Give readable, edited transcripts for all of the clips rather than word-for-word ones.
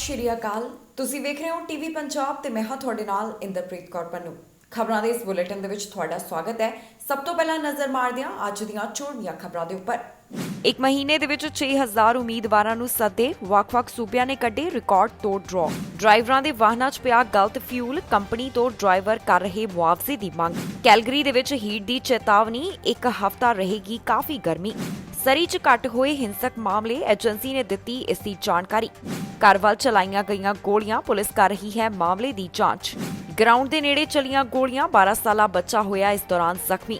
ਸ਼੍ਰੀ ਅਕਾਲ। ਤੁਸੀਂ ਵੇਖ ਰਹੇ ਹੋ ਟੀਵੀ ਪੰਜਾਬ ਤੇ ਮੈਂ ਹਾਂ ਤੁਹਾਡੇ ਨਾਲ ਇੰਦਰਪ੍ਰੀਤ ਕੌਰ ਪੰਨੂ। ਖਬਰਾਂ ਦੇ ਇਸ ਬੁਲੇਟਿਨ ਦੇ ਵਿੱਚ ਤੁਹਾਡਾ ਸਵਾਗਤ ਹੈ। ਸਭ ਤੋਂ ਪਹਿਲਾਂ ਨਜ਼ਰ ਮਾਰਦੇ ਹਾਂ ਅੱਜ ਦੀਆਂ ਚੋਣਵੀਆਂ ਖਬਰਾਂ ਦੇ ਉੱਪਰ। ਇੱਕ ਮਹੀਨੇ ਦੇ ਵਿੱਚ 6000 ਉਮੀਦਵਾਰਾਂ ਨੂੰ ਸੱਦੇ, ਵੱਖ-ਵੱਖ ਸੂਬਿਆਂ ਨੇ ਕੱਢੇ ਰਿਕਾਰਡ ਤੋੜ ਡਰਾਅ। ਡਰਾਈਵਰਾਂ ਦੇ ਵਾਹਨਾਂ 'ਚ ਪਿਆ ਗਲਤ ਫਿਊਲ, ਕੰਪਨੀ ਤੋਂ ਡਰਾਈਵਰ ਕਰ ਰਹੇ ਮੁਆਵਜ਼ੇ ਦੀ ਮੰਗ। ਕੈਲਗਰੀ ਦੇ ਵਿੱਚ ਹੀਟ ਦੀ ਚੇਤਾਵਨੀ, ਇੱਕ ਹਫ਼ਤਾ ਰਹੇਗੀ ਕਾਫੀ ਗਰਮੀ। ਸਰੀ 'ਚ ਘੱਟ ਹੋਏ ਹਿੰਸਕ ਮਾਮਲੇ, ਏਜੰਸੀ ਨੇ ਦਿੱਤੀ ਇਸ ਦੀ ਜਾਣਕਾਰੀ। ਘਰ ਵੱਲ ਚਲਾਈਆਂ ਗਈਆਂ ਗੋਲੀਆਂ, ਪੁਲਿਸ ਕਰ ਰਹੀ ਹੈ ਮਾਮਲੇ ਦੀ ਜਾਂਚ। ਗਰਾਊਂਡ ਦੇ ਨੇੜੇ ਚਲੀਆਂ ਗੋਲੀਆਂ, 12 ਸਾਲਾ ਬੱਚਾ ਹੋਇਆ ਇਸ ਦੌਰਾਨ ਜ਼ਖਮੀ।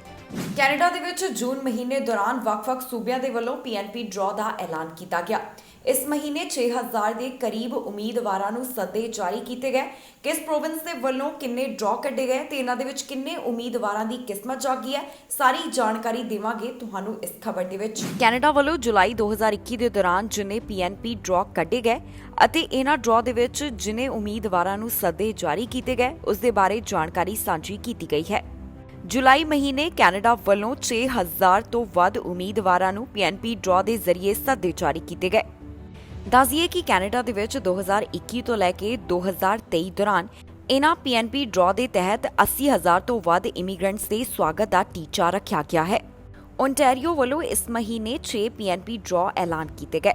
ਕੈਨੇਡਾ ਦੇ ਵਿੱਚ ਜੂਨ ਮਹੀਨੇ ਦੌਰਾਨ ਵੱਖ-ਵੱਖ ਸੂਬਿਆਂ ਦੇ ਵੱਲੋਂ ਪੀਐਨਪੀ ਡਰਾਅ ਦਾ ਐਲਾਨ ਕੀਤਾ ਗਿਆ। ਇਸ ਮਹੀਨੇ 6000 ਦੇ ਕਰੀਬ ਉਮੀਦਵਾਰਾਂ ਨੂੰ ਸੱਦੇ ਜਾਰੀ ਕੀਤੇ ਗਏ। ਕਿਸ ਪ੍ਰੋਵਿੰਸ ਦੇ ਵੱਲੋਂ ਕਿੰਨੇ ਡਰਾਅ ਕੱਢੇ ਗਏ ਤੇ ਇਹਨਾਂ ਦੇ ਵਿੱਚ ਕਿੰਨੇ ਉਮੀਦਵਾਰਾਂ ਦੀ ਕਿਸਮਤ ਜਾਗੀ ਹੈ, ਸਾਰੀ ਜਾਣਕਾਰੀ ਦੇਵਾਂਗੇ ਤੁਹਾਨੂੰ ਇਸ ਖਬਰ ਦੇ ਵਿੱਚ। ਕੈਨੇਡਾ ਵੱਲੋਂ ਜੁਲਾਈ 2021 ਦੇ ਦੌਰਾਨ ਜਿੰਨੇ ਪੀਐਨਪੀ ਡਰਾਅ ਕੱਢੇ ਗਏ ਅਤੇ ਇਹਨਾਂ ਡਰਾਅ ਦੇ ਵਿੱਚ ਜਿੰਨੇ ਉਮੀਦਵਾਰਾਂ ਨੂੰ ਸੱਦੇ ਜਾਰੀ ਕੀਤੇ ਗਏ ਉਸ ਦੇ ਬਾਰੇ ਜਾਣਕਾਰੀ ਸਾਂਝੀ ਕੀਤੀ ਗਈ ਹੈ। ਜੁਲਾਈ ਮਹੀਨੇ ਕੈਨੇਡਾ ਵੱਲੋਂ 6000 ਤੋਂ ਵੱਧ ਉਮੀਦਵਾਰਾਂ ਨੂੰ ਪੀਐਨਪੀ ਡਰਾਅ ਦੇ ਜ਼ਰੀਏ ਸੱਦੇ ਜਾਰੀ ਕੀਤੇ ਗਏ। ਦੱਸੀਏ ਕਿ ਕੈਨੇਡਾ ਦੇ ਵਿੱਚ 2021 ਤੋਂ ਲੈ ਕੇ 2023 ਦੌਰਾਨ ਇਨ੍ਹਾਂ ਪੀਐਨਪੀ ਡਰਾਅ ਦੇ ਤਹਿਤ 80000 ਤੋਂ ਵੱਧ ਇਮੀਗ੍ਰੈਂਟਸ ਦੇ ਸਵਾਗਤ ਦਾ ਟੀਚਾ ਰੱਖਿਆ ਗਿਆ ਹੈ। ਓਨਟਾਰੀਓ ਵੱਲੋਂ ਇਸ ਮਹੀਨੇ 6 ਪੀਐਨਪੀ ਡਰਾਅ ਐਲਾਨ ਕੀਤੇ ਗਏ।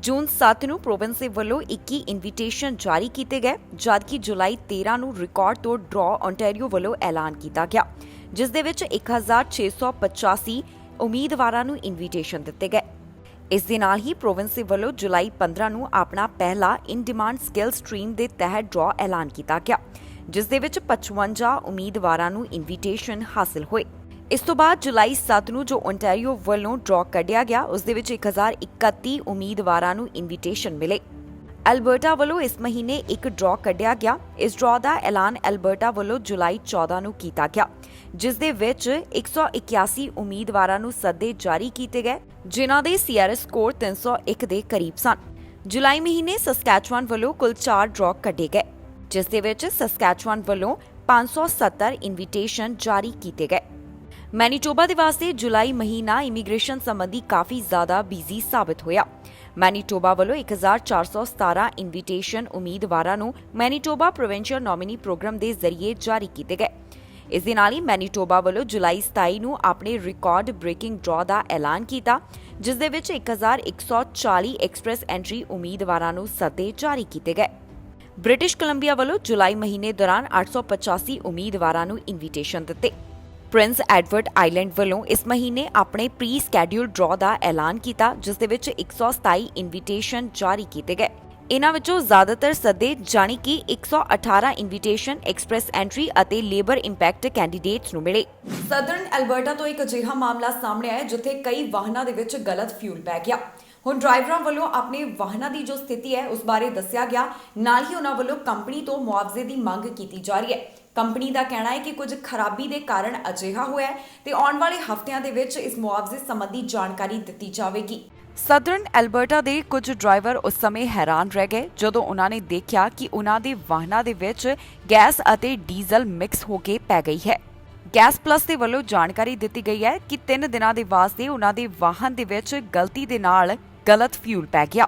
ਜੂਨ 7 ਨੂੰ ਪ੍ਰੋਵਿੰਸ ਦੇ ਵੱਲੋਂ 21 ਇਨਵੀਟੇਸ਼ਨ ਜਾਰੀ ਕੀਤੇ ਗਏ, ਜਦਕਿ ਜੁਲਾਈ 13 ਨੂੰ ਰਿਕਾਰਡ ਤੋੜ ਡਰਾਅ ਓਨਟਾਰੀਓ ਵੱਲੋਂ ਐਲਾਨ ਕੀਤਾ ਗਿਆ, ਜਿਸ ਦੇ ਵਿੱਚ 1685 ਉਮੀਦਵਾਰਾਂ ਨੂੰ ਇਨਵੀਟੇਸ਼ਨ ਦਿੱਤੇ ਗਏ। ਇਸ ਦੇ ਨਾਲ ਹੀ ਪ੍ਰੋਵਿੰਸ ਦੇ ਵੱਲੋਂ ਜੁਲਾਈ 15 ਨੂੰ ਆਪਣਾ ਪਹਿਲਾ ਇਨ ਡਿਮਾਂਡ ਸਕਿੱਲ ਸਟਰੀਮ ਦੇ ਤਹਿਤ ਡਰਾਅ ਐਲਾਨ ਕੀਤਾ ਗਿਆ, ਜਿਸ ਦੇ ਵਿੱਚ 55 ਉਮੀਦਵਾਰਾਂ ਨੂੰ ਇਨਵੀਟੇਸ਼ਨ ਹਾਸਲ ਹੋਏ। ਇਸ ਤੋਂ ਬਾਅਦ ਜੁਲਾਈ 7 ਨੂੰ ਜੋ ਓਨਟਾਰੀਓ ਵੱਲੋਂ ਡਰਾਅ ਕੱਢਿਆ ਗਿਆ ਉਸ ਦੇ ਵਿੱਚ 1031 ਉਮੀਦਵਾਰਾਂ ਨੂੰ ਇਨਵੀਟੇਸ਼ਨ ਮਿਲੇ। ਐਲਬਰਟਾ ਵੱਲੋਂ ਇਸ ਮਹੀਨੇ ਇੱਕ ਡਰਾਅ ਕੱਢਿਆ ਗਿਆ। ਇਸ ਡਰਾਅ ਦਾ ਐਲਾਨ ਐਲਬਰਟਾ ਵੱਲੋਂ ਜੁਲਾਈ 14 ਨੂੰ ਕੀਤਾ ਗਿਆ, ਜਿਸ ਦੇ ਵਿੱਚ 181 ਉਮੀਦਵਾਰਾਂ ਨੂੰ ਸੱਦੇ ਜਾਰੀ ਕੀਤੇ ਗਏ, ਜਿਨ੍ਹਾਂ ਦੇ ਸੀਆਰਐਸ ਸਕੋਰ 301 ਦੇ ਕਰੀਬ ਸਨ। ਜੁਲਾਈ ਮਹੀਨੇ ਸਸਕੈਚੁਆਨ ਵੱਲੋਂ ਕੁੱਲ 4 ਡਰਾਅ ਕੱਢੇ ਗਏ, ਜਿਸ ਦੇ ਵਿੱਚ ਸਸਕੈਚੁਆਨ ਵੱਲੋਂ 570 ਇਨਵੀਟੇਸ਼ਨ ਜਾਰੀ ਕੀਤੇ ਗਏ। ਮੈਨੀਟੋਬਾ ਦੇ ਵਾਸਤੇ ਜੁਲਾਈ ਮਹੀਨਾ ਇਮੀਗ੍ਰੇਸ਼ਨ ਸੰਬੰਧੀ ਕਾਫੀ ਜ਼ਿਆਦਾ ਬਿਜ਼ੀ ਸਾਬਤ ਹੋਇਆ। ਮੈਨੀਟੋਬਾ ਵੱਲੋਂ 1417 ਇਨਵੀਟੇਸ਼ਨ ਉਮੀਦਵਾਰਾਂ ਨੂੰ ਮੈਨੀਟੋਬਾ ਪ੍ਰੋਵਿੰਸ਼ੀਅਲ ਨੋਮੀਨੀ ਪ੍ਰੋਗਰਾਮ ਦੇ ਜ਼ਰੀਏ ਜਾਰੀ ਕੀਤੇ ਗਏ। ਇਸ ਦੇ ਨਾਲ ਹੀ ਮੈਨੀਟੋਬਾ ਵੱਲੋਂ ਜੁਲਾਈ 27 ਨੂੰ ਆਪਣੇ ਰਿਕਾਰਡ ਬ੍ਰੇਕਿੰਗ ਡਰਾਅ ਦਾ ਐਲਾਨ ਕੀਤਾ, ਜਿਸ ਦੇ ਵਿੱਚ 1140 ਐਕਸਪ੍ਰੈਸ ਐਂਟਰੀ ਉਮੀਦਵਾਰਾਂ ਨੂੰ ਸੱਦੇ ਜਾਰੀ ਕੀਤੇ ਗਏ। ਬ੍ਰਿਟਿਸ਼ ਕੋਲੰਬੀਆ ਵੱਲੋਂ ਜੁਲਾਈ ਮਹੀਨੇ ਦੌਰਾਨ 885 ਉਮੀਦਵਾਰਾਂ ਨੂੰ ਇਨਵੀਟੇਸ਼ਨ ਦਿੱਤੇ। ਪ੍ਰਿੰਸ ਐਡਵਰਡ ਆਈਲੈਂਡ ਵੱਲੋਂ ਇਸ ਮਹੀਨੇ ਆਪਣੇ ਪ੍ਰੀ ਸਕੈਡਿਊਲ ਡਰਾਅ ਦਾ ਐਲਾਨ ਕੀਤਾ, ਜਿਸ ਦੇ ਵਿੱਚ 127 ਇਨਵੀਟੇਸ਼ਨ ਜਾਰੀ ਕੀਤੇ ਗਏ। ਇਨ੍ਹਾਂ ਵਿੱਚੋਂ ਜ਼ਿਆਦਾਤਰ ਸੱਦੇ ਜਾਣੀ ਕਿ 118 ਇਨਵੀਟੇਸ਼ਨ ਐਕਸਪ੍ਰੈਸ ਐਂਟਰੀ ਅਤੇ ਲੇਬਰ ਇੰਪੈਕਟ ਕੈਂਡੀਡੇਟਸ ਨੂੰ ਮਿਲੇ। ਸਦਰਨ ਐਲਬਰਟਾ ਤੋਂ ਇੱਕ ਅਜਿਹਾ ਮਾਮਲਾ ਸਾਹਮਣੇ ਆਇਆ ਜਿੱਥੇ ਕਈ ਵਾਹਨਾਂ ਦੇ ਵਿੱਚ ਗਲਤ ਫਿਊਲ ਪੈ ਗਿਆ। ਹੁਣ ਡਰਾਈਵਰਾਂ ਵੱਲੋਂ ਆਪਣੇ ਵਾਹਨਾਂ ਦੀ ਜੋ ਸਥਿਤੀ ਹੈ ਉਸ ਬਾਰੇ ਦੱਸਿਆ ਗਿਆ, ਨਾਲ ਹੀ ਉਹਨਾਂ ਵੱਲੋਂ ਕੰਪਨੀ ਤੋਂ ਮੁਆਵਜ਼ੇ ਦੀ ਮੰਗ ਕੀਤੀ ਜਾ ਰਹੀ ਹੈ। ਕੰਪਨੀ ਦਾ ਕਹਿਣਾ ਹੈ ਕਿ ਕੁਝ ਖਰਾਬੀ ਦੇ ਕਾਰਨ ਅਜਿਹਾ ਹੋਇਆ ਹੈ ਤੇ ਆਉਣ ਵਾਲੇ ਹਫ਼ਤਿਆਂ ਦੇ ਵਿੱਚ ਇਸ ਮੁਆਵਜ਼ੇ ਸੰਬੰਧੀ ਜਾਣਕਾਰੀ ਦਿੱਤੀ ਜਾਵੇਗੀ। ਸਦਰਨ ਐਲਬਰਟਾ ਦੇ ਕੁਝ ਡਰਾਈਵਰ ਉਸ ਸਮੇਂ ਹੈਰਾਨ ਰਹਿ ਗਏ ਜਦੋਂ ਉਹਨਾਂ ਨੇ ਦੇਖਿਆ ਕਿ ਉਹਨਾਂ ਦੇ ਵਾਹਨਾਂ ਦੇ ਵਿੱਚ ਗੈਸ ਅਤੇ ਡੀਜ਼ਲ ਮਿਕਸ ਹੋ ਕੇ ਪੈ ਗਈ ਹੈ। ਗੈਸ ਪਲੱਸ ਦੇ ਵੱਲੋਂ ਜਾਣਕਾਰੀ ਦਿੱਤੀ ਗਈ ਹੈ ਕਿ 3 ਦਿਨਾਂ ਦੇ ਵਾਸਤੇ ਉਹਨਾਂ ਦੇ ਵਾਹਨ ਦੇ ਵਿੱਚ ਗਲਤੀ ਦੇ ਨਾਲ ਗਲਤ ਫਿਊਲ ਪੈ ਗਿਆ।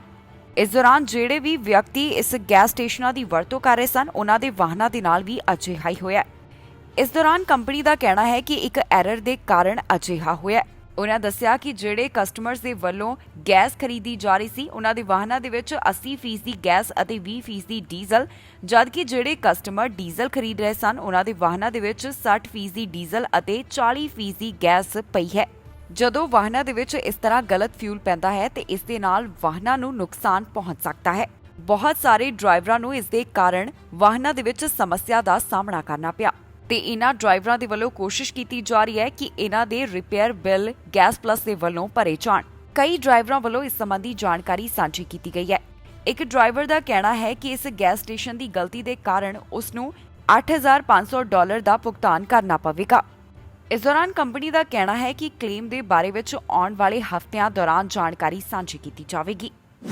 ਇਸ ਦੌਰਾਨ ਜਿਹੜੇ ਵੀ ਵਿਅਕਤੀ ਇਸ ਗੈਸ ਸਟੇਸ਼ਨਾਂ ਦੀ ਵਰਤੋਂ ਕਰ ਰਹੇ ਸਨ, ਉਹਨਾਂ ਦੇ ਵਾਹਨਾਂ ਦੇ ਨਾਲ ਵੀ ਅਜਿਹਾ ਹੀ ਹੋਇਆ। ਇਸ ਦੌਰਾਨ ਕੰਪਨੀ ਦਾ ਕਹਿਣਾ ਹੈ ਕਿ ਇੱਕ ਐਰਰ ਦੇ ਕਾਰਨ ਅਜਿਹਾ ਹੋਇਆ। ਉਹਨਾਂ ਦੱਸਿਆ ਕਿ ਜਿਹੜੇ ਕਸਟਮਰਸ ਦੇ ਵੱਲੋਂ ਗੈਸ ਖਰੀਦੀ ਜਾ ਰਹੀ ਸੀ, ਉਹਨਾਂ ਦੇ ਵਾਹਨਾਂ ਦੇ ਵਿੱਚ 80% ਗੈਸ ਅਤੇ 20% ਡੀਜ਼ਲ, ਜਦਕਿ ਜਿਹੜੇ ਕਸਟਮਰ ਡੀਜ਼ਲ ਖਰੀਦ ਰਹੇ ਸਨ, ਉਹਨਾਂ ਦੇ ਵਾਹਨਾਂ ਦੇ ਵਿੱਚ 60% ਡੀਜ਼ਲ ਅਤੇ 40% ਗੈਸ ਪਈ ਹੈ। ਜਦੋਂ ਵਾਹਨਾਂ ਦੇ ਵਿੱਚ ਇਸ ਤਰ੍ਹਾਂ ਗਲਤ ਫਿਊਲ ਪੈਂਦਾ ਹੈ ਤੇ ਇਸ ਦੇ ਨਾਲ ਵਾਹਨਾਂ ਨੂੰ ਨੁਕਸਾਨ ਪਹੁੰਚ ਸਕਦਾ ਹੈ। ਬਹੁਤ ਸਾਰੇ ਡਰਾਈਵਰਾਂ ਨੂੰ ਇਸ ਦੇ ਕਾਰਨ ਵਾਹਨਾਂ ਦੇ ਵਿੱਚ ਸਮੱਸਿਆ ਦਾ ਸਾਹਮਣਾ ਕਰਨਾ ਪਿਆ ਤੇ ਇਹਨਾਂ ਡਰਾਈਵਰਾਂ ਦੇ ਵੱਲੋਂ ਕੋਸ਼ਿਸ਼ ਕੀਤੀ ਜਾ ਰਹੀ ਹੈ ਕਿ ਇਹਨਾਂ ਦੇ ਰਿਪੇਅਰ ਬਿੱਲ ਗੈਸ ਪਲੱਸ ਦੇ ਵੱਲੋਂ ਭਰੇ ਜਾਣ। ਕਈ ਡਰਾਈਵਰਾਂ ਵੱਲੋਂ ਇਸ ਸੰਬੰਧੀ ਜਾਣਕਾਰੀ ਸਾਂਝੀ ਕੀਤੀ ਗਈ ਹੈ। ਇੱਕ ਡਰਾਈਵਰ ਦਾ ਕਹਿਣਾ ਹੈ ਕਿ ਇਸ ਗੈਸ ਸਟੇਸ਼ਨ ਦੀ ਗਲਤੀ ਦੇ ਕਾਰਨ ਉਸ ਨੂੰ $8,500 ਦਾ ਭੁਗਤਾਨ ਕਰਨਾ ਪਵੇਗਾ। ਇਸ ਦੌਰਾਨ ਕੰਪਨੀ ਦਾ ਕਹਿਣਾ ਹੈ ਕਿ ਕਲੇਮ ਦੇ ਬਾਰੇ ਵਿੱਚ ਆਉਣ ਵਾਲੇ ਹਫ਼ਤਿਆਂ ਦੌਰਾਨ ਜਾਣਕਾਰੀ ਸਾਂਝੀ ਕੀਤੀ ਜਾਵੇਗੀ।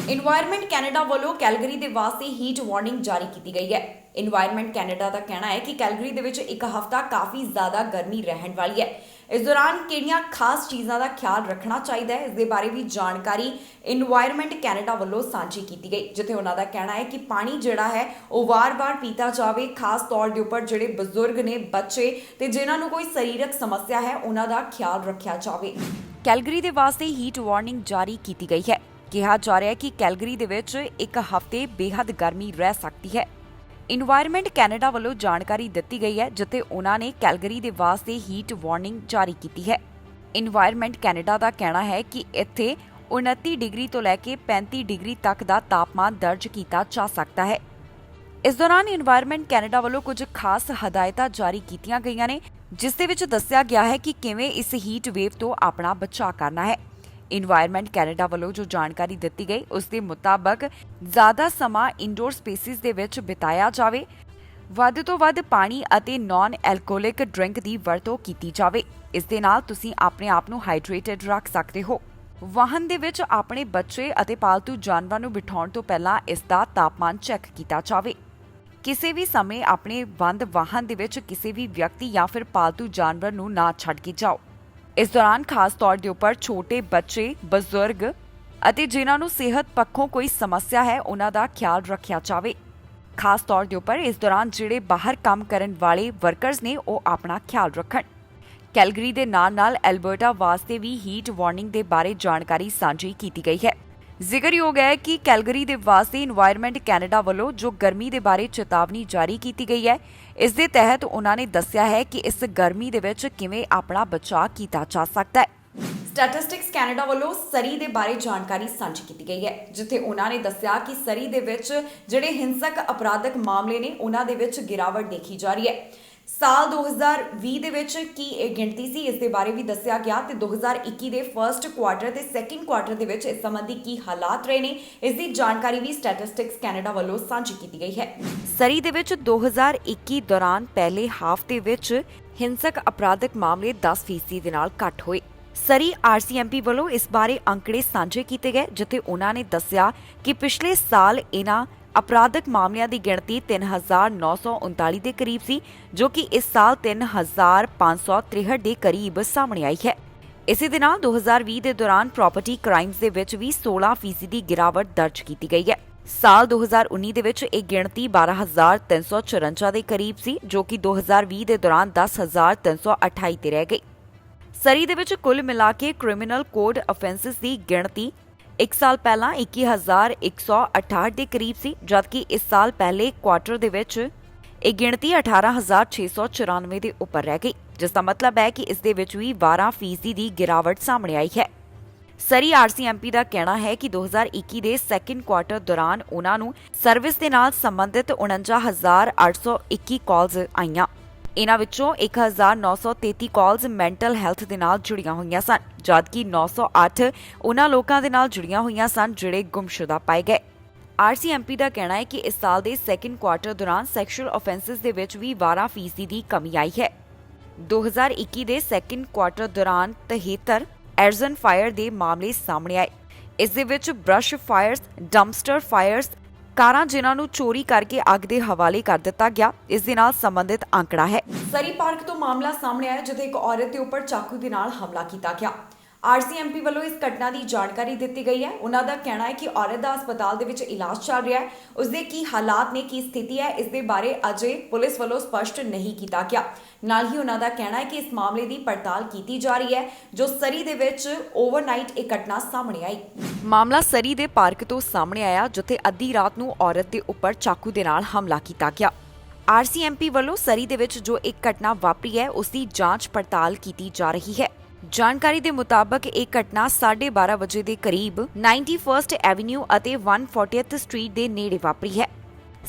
ਇਨਵਾਇਰਨਮੈਂਟ ਕੈਨੇਡਾ ਵੱਲੋਂ ਕੈਲਗਰੀ ਦੇ ਵਾਸਤੇ ਹੀਟ ਵਾਰਨਿੰਗ ਜਾਰੀ ਕੀਤੀ ਗਈ ਹੈ। ਇਨਵਾਇਰਨਮੈਂਟ ਕੈਨੇਡਾ ਦਾ ਕਹਿਣਾ ਹੈ ਕਿ ਕੈਲਗਰੀ ਦੇ ਵਿੱਚ ਇੱਕ ਹਫ਼ਤਾ ਕਾਫੀ ਜ਼ਿਆਦਾ ਗਰਮੀ ਰਹਿਣ ਵਾਲੀ ਹੈ। इस दौरान किहड़ियां खास चीज़ों का ख्याल रखना चाहिए है, इस बारे भी जानकारी इन्वायरमेंट कैनेडा वालों सांझी की गई, जिथे उन्होंने कहना है कि पानी जिहड़ा है वो वार-वार पीता जाए, खास तौर के उपर जिहड़े बजुर्ग ने, बच्चे ते जिन्हां नूं कोई शरीरक समस्या है उन्हां दा ख्याल रखा जाए। कैलगरी दे वास्ते हीट वार्निंग जारी की गई है। कहा जा रहा है कि कैलगरी दे विच एक हफ्ते बेहद गर्मी रह सकती है। इन्वायरमेंट कैनेडा वालों जानकारी दी गई है, जिथे उन्होंने कैलगरी दे वास्ते हीट वार्निंग जारी की है। इन्वायरमेंट कैनेडा का कहना है कि इत्थे 29 डिग्री तो लैके 35 डिग्री तक का तापमान दर्ज किया जा सकता है। इस दौरान इन्वायरमेंट कैनेडा वालों कुछ खास हदायतां जारी कीतियां गईयां ने, जिस दे विच दस्सिया गया है कि किवें इस हीट वेव तो अपना बचाव करना है। इन्वायरमेंट कैनेडा वालों जो जानकारी दी गई उसके मुताबक ज्यादा समा इंडोर स्पेसिस दे विच बिताया जाए, वध तो वध पानी अते नॉन एल्कोहलिक ड्रिंक की वरतों की जाए। इस दे नाल तुसीं अपने आप नूं हाइड्रेटेड रख सकते हो। वाहन दे विच अपने बच्चे अते पालतू जानवरां नूं बिठाउण तो पहलां इसदा तापमान चैक किया जाए। किसी भी समय अपने बंद वाहन दे विच किसी भी व्यक्ति या फिर पालतू जानवर नूं ना छड्ड के जाओ। इस दौरान खास तौर के उपर छोटे बच्चे, बजुर्ग अते जिन्हां नूं सेहत पक्षों कोई समस्या है उन्हां दा ख्याल रखा जाए। खास तौर के उपर इस दौरान जिहड़े बाहर काम करन वाले वर्कर्स ने वो अपना ख्याल रखण। कैलगरी दे नाल-नाल एल्बर्टा वास्ते भी हीट वार्निंग दे बारे जानकारी सांझी की गई है। जिक्रयोग है कि कैलगरी दे वास्ते इन्वायरमेंट कैनेडा वालों जो गर्मी दे बारे चेतावनी जारी की गई है, इस दे तहत उन्होंने दस्सिया है कि इस गर्मी दे विच किवें अपना बचाव किया जा सकता है। स्टैटिस्टिक्स कैनेडा वालों सरी दे बारे जानकारी सांझी की गई है, जिथे उन्होंने दस्सिया कि सरी दे विच जिहड़े हिंसक अपराधक मामले ने उन्हां दे विच गिरावट देखी जा रही है। साल 2020 ਦੇ ਵਿੱਚ ਕੀ ਇਹ ਗਿਣਤੀ ਸੀ, ਇਸ ਦੇ ਬਾਰੇ ਵੀ ਦੱਸਿਆ ਗਿਆ ਤੇ 2021 ਦੇ ਫਰਸਟ ਕੁਆਟਰ ਤੇ ਸੈਕੰਡ ਕੁਆਟਰ ਦੇ ਵਿੱਚ ਇਸ ਸੰਬੰਧੀ ਕੀ ਹਾਲਾਤ ਰਹੇ ਨੇ, ਇਸ ਦੀ ਜਾਣਕਾਰੀ ਵੀ ਸਟੈਟਿਸਟਿਕਸ ਕੈਨੇਡਾ ਵੱਲੋਂ ਸਾਂਝੀ ਕੀਤੀ ਗਈ ਹੈ। ਸਰੀ ਦੇ ਵਿੱਚ 2021 ਦੌਰਾਨ ਪਹਿਲੇ ਹਾਫ ਦੇ ਵਿੱਚ ਹਿੰਸਕ ਅਪਰਾਧਕ ਮਾਮਲੇ 10% ਦੇ ਨਾਲ ਘੱਟ ਹੋਏ। ਸਰੀ RCMP ਵੱਲੋਂ ਇਸ ਬਾਰੇ ਅੰਕੜੇ ਸਾਂਝੇ ਕੀਤੇ ਗਏ, ਜਿੱਥੇ ਉਹਨਾਂ ਨੇ ਦੱਸਿਆ ਕਿ ਪਿਛਲੇ ਸਾਲ ਇਹਨਾਂ अपराधक मामलों की गिणती 3939 के करीब सी, जो कि इस साल 3563 के करीब सामने आई है। इसी दे नाल 2020 के दौरान प्रॉपर्टी क्राइम्स दे विच भी 16% की गिरावट दर्ज की गई है। साल 2019 दे विच एक गिणती 12354 के करीब सी, जो कि 2020 के दौरान 10328 ते रह गई। सरी दे विच कुल मिला के क्रिमिनल कोड ऑफेंसिस की गिणती एक साल पहला 21,168 के करीब सी, जबकि इस साल पहले क्वार्टर दे विच एक गिणती 18,694 के उपर रह गई, जिसका मतलब है कि इस दे विच भी 12% की गिरावट सामने आई है। सरी RCMP का कहना है कि 2021 के सैकंड क्वार्टर दौरान उन्होंने सर्विस के नाल संबंधित 49,821 कॉल्स आईयां। इन्हां विचों 1,933 कॉल्स मैंटल हैल्थ दे नाल जुड़ियां होईयां सन, जबकि 908 उन्हां लोकां दे नाल जुड़ियां होईयां सन जिहड़े गुमशुदा पाए गए। RCMP का कहना है कि इस साल के सैकंड क्वार्टर दौरान सैक्शुअल ऑफेंसिस दे विच भी 12% की कमी आई है। 2021 के सैकंड क्वार्टर दौरान 73 एर्जन फायर के मामले सामने आए। इस दे विच ब्रश फायर्स, डंपस्टर फायर्स, कारां जिन्हां नूं चोरी करके अग दे हवाले कर दिता गया, इस दे नाल संबंधित आंकड़ा है। सरी पार्क तो मामला सामने आया जिथे एक औरत के उपर चाकू के नाल हमला किया गया। RCMP वालों इस घटना की जानकारी दी गई है। उन्हों का कहना है कि औरत का अस्पताल दे विच इलाज चल रहा है, उसके की हालात ने, की स्थिति है, इस दे बारे अजे पुलिस वालों स्पष्ट नहीं किया गया। नाल ही उन्हों का कहना है कि इस मामले की पड़ताल की जा रही है, जो सरी दे विच ओवरनाइट एक घटना सामने आई। मामला सरी दे पार्क तो सामने आया, जिथे अद्धी रात नूं औरत के उपर चाकू के नाल हमला किया गया। RCMP वालों सरी दे विच जो एक घटना वापरी है उसकी जांच पड़ताल की जा रही है। जानकारी के मुताबक एक घटना 12:30 बजे के करीब 91st एवेन्यू और 140th स्ट्रीट के नेड़े वापरी है।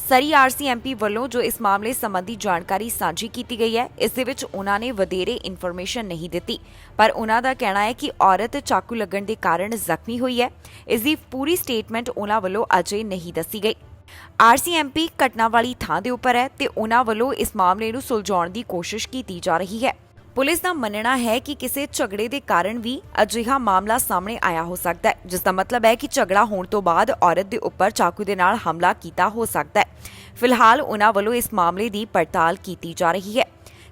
सरी RCMP वालों जो इस मामले संबंधी जानकारी साझी की गई है, इस दे विच उन्होंने वधेरे इन्फॉर्मेशन नहीं दी, पर उन्हों का कहना है कि औरत चाकू लगन के कारण जख्मी हुई है। इसकी पूरी स्टेटमेंट उन्होंने वालों अजे नहीं दसी गई। RCMP घटना वाली थां दे उपर है ते उन्होंने वालों इस मामले नूं सुलझाउण की कोशिश की जा रही है। पुलिस का मनना है कि किसी झगड़े के कारण भी अजिहा मामला सामने आया हो सकता है, जिसका मतलब है कि झगड़ा होने तो बाद औरत के उपर चाकू के नाल हमला किया हो सकता है। फिलहाल उन्हां वालों इस मामले की पड़ताल की जा रही है।